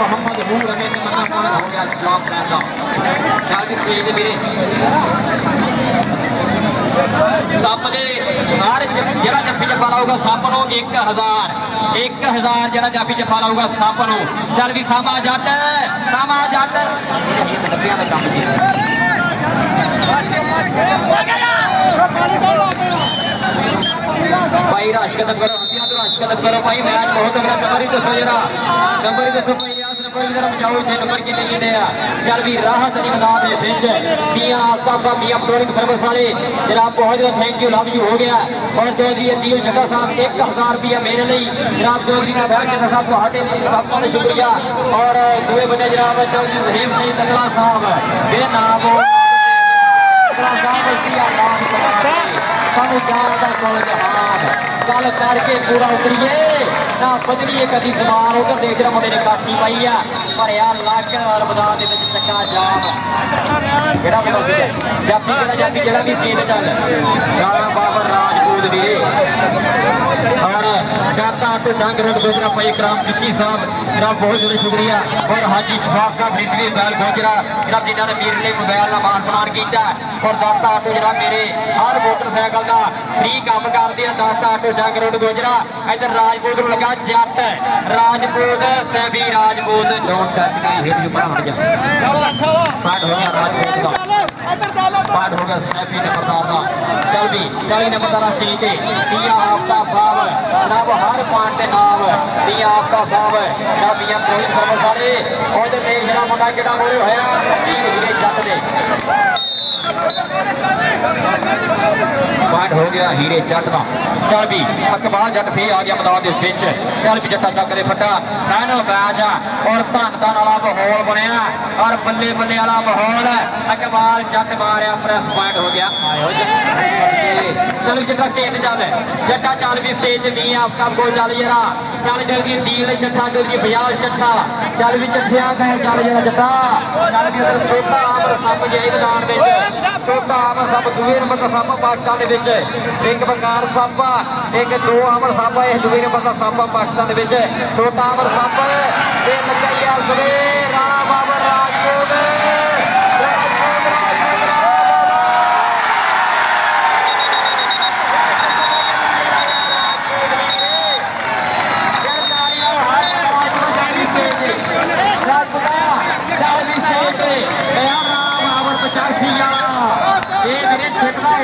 मोहम्मद नूर अमीन मन्ना पाना हो गया जॉब करना चार की स्टेज पे मेरे सप दे हर जरा जफ्फी जफ्फा लाऊगा सप नो 1000 जरा जफ्फी जफ्फा लाऊगा सप नो चल भी सामा जट डब्बियां दा काम जी भाई राश कदम करो हथियार तो राश कदम करो भाई मैच बहुत अगला नंबर ही दसो जरा नंबर ही दसो भाई यार नंबर ही जरा बचाओ जे नंबर कितने कितने आ चल भी राहत अली मैदान दे विच मियां आफ्ताब साहब मियां प्रोलिंग सर्विस वाले जनाब बहुत ज्यादा थैंक यू लव यू हो गया और चौधरी अदील जग्गा साहब 1000 रुपया मेरे लिए जनाब चौधरी का बैठ जग्गा साहब ਤੁਹਾਡੇ ਦੀ आपका शुक्रिया और दूए बने जनाब चौधरी रहीम सिंह तंगला साहब ये नाम तंगला साहब सिया नाम सानू जान दा कोल जहान गल करके पूरा उतरिए ना बदलिए कदी जबान उधर देख रहा मुंडे ने काठी पाई आ पर यार लाख और मैदान दे विच चक्का जाम केड़ा बड़ा सी जापी जेड़ा भी पीन चल राणा बाबर राजपूत वीरे और गाता तो डंग रोड गोजरा भाई कराम विक्की साहब जनाब बहुत बहुत शुक्रिया और हाजी शफाक साहब रिजवी बैल गोजरा जनाब जिन्हों ने मेरे लिए मोबाइल का मान सम्मान किया और दाता आटो जनाब मेरे हर मोटरसाइकिल का फ्री काम करते हैं दाता आटो डंग रोड गोजरा इधर राजपूत लगा जट राजपूत सैबी Rajput don't touch me hit you पार हो गया राजपूत का पार हो गया सैफी नंबरदार का चल भी नंबरदार स्टेज पे मियां आफ्ताब साहब जनाब हर पार्ट के नाम मियां आफ्ताब साहब जनाब मियां प्रोलिंग सर्विस वाले और देख जरा मुंडा किहड़ा मोड़े होया अमीर हीरे जट दे पॉइंट हो गया हीरे जट का चल भी इकबाल जट फिर आ गया मैदान के विच चल भी जट्टा चक दे फटा फाइनल मैच और धन धन वाला माहौल बनया और बल्ले बल्ले वाला माहौल इकबाल जट मारिया प्रेस पॉइंट हो गया चल जट्टा स्टेज चल जट्टा चल भी स्टेज मियां आफ्ताब को चल जरा चल जल्दी दील जट्टा जल्दी बजाज जट्टा चल भी जट्ठिया कहे चल जरा जट्टा चल भी उधर छोटा आमर सप गया मैदान में छोटा आमर सप दूसरे नंबर का सप पाकिस्तान के विच एक बंगाल सप एक दो आमर सप है दूसरे नंबर का सप पाकिस्तान के विच छोटा आमर सप ये लगैया सवे राणा बाबर राजपूत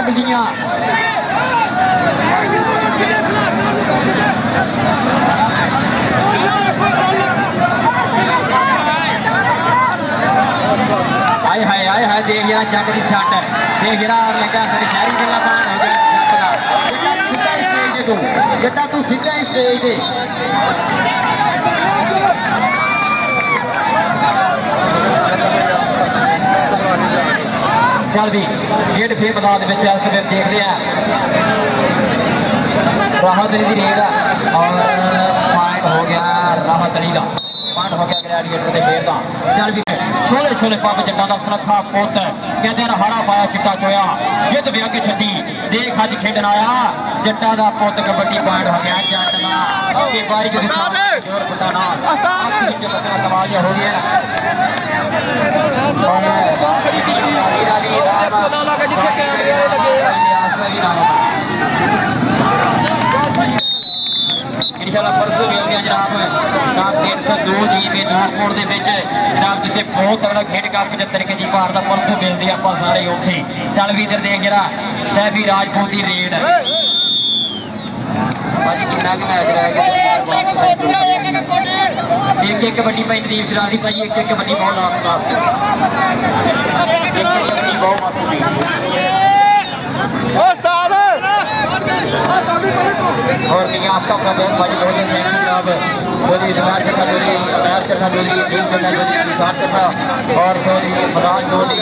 उड़दियां आए हाय आए हाय देख जरा जग की छट देख जरा और लगा शहरी गला पान हो गया जट का जट्टा तू सीधा ही स्टेज ते चल भी खेड फिर मैदान में चल सवेर देख रहे हैं राहत अली की रेड और पॉइंट हो गया राहत अली का पॉइंट हो गया ग्रेजुएट के शेर का। चल भी छोले छोले पग जट्टा का सुनखा पुत कहते हैं हरा पाया चिट्टा चोया जिद भी अगे छड्डी देख अज खेडन आया जट्टा का पुत कबड्डी पॉइंट हो गया जट का के बारी के जोर फटाना नीचे बकरा सवाल हो गया पोला लगा जिथे कैमरे वाले लगे इंशाल्लाह परसों भी हो गया जनाब ना 302 जीबी नूरपुर ਦੇ ਵਿੱਚ ਜਨਾਬ ਜਿੱਥੇ ਬਹੁਤ ਤਗੜਾ ਖੇਡ ਕਾ 75 ਕੇ ਜੀ ਭਾਰ ਦਾ ਪਰਸੋਂ ਮਿਲਦੀ ਆਪਾਂ ਸਾਰੇ ਉੱਥੇ ਚੱਲ ਵੀ ਇਧਰ ਦੇਖ ਜਰਾ ਸੈਫੀ ਰਾਜਪੂਤ ਦੀ ਰੇਡ ਬਾਜੀ ਕਿੰਨਾ ਕਿ ਮੈਚ ਰਹਿ ਗਿਆ ਇੱਕ ਇੱਕ ਕਬੱਡੀ ਭਾਈ ਨਦੀਪ ਸ਼ਰਾਲ ਦੀ ਭਾਈ ਇੱਕ ਇੱਕ ਕਬੱਡੀ ਬਹੁਤ ਲਾਸਟ ਇੱਕ ਕਬੱਡੀ ਬਹੁਤ ਮਾਸੂਮੀ ਉਸਤਾਦ और देखिए आपका प्रबंध भाई बहुत जनाब बोली रिवाज का जोड़ी अमर का जोड़ी टीम का जोड़ी निशान का और जोड़ी फराज जोड़ी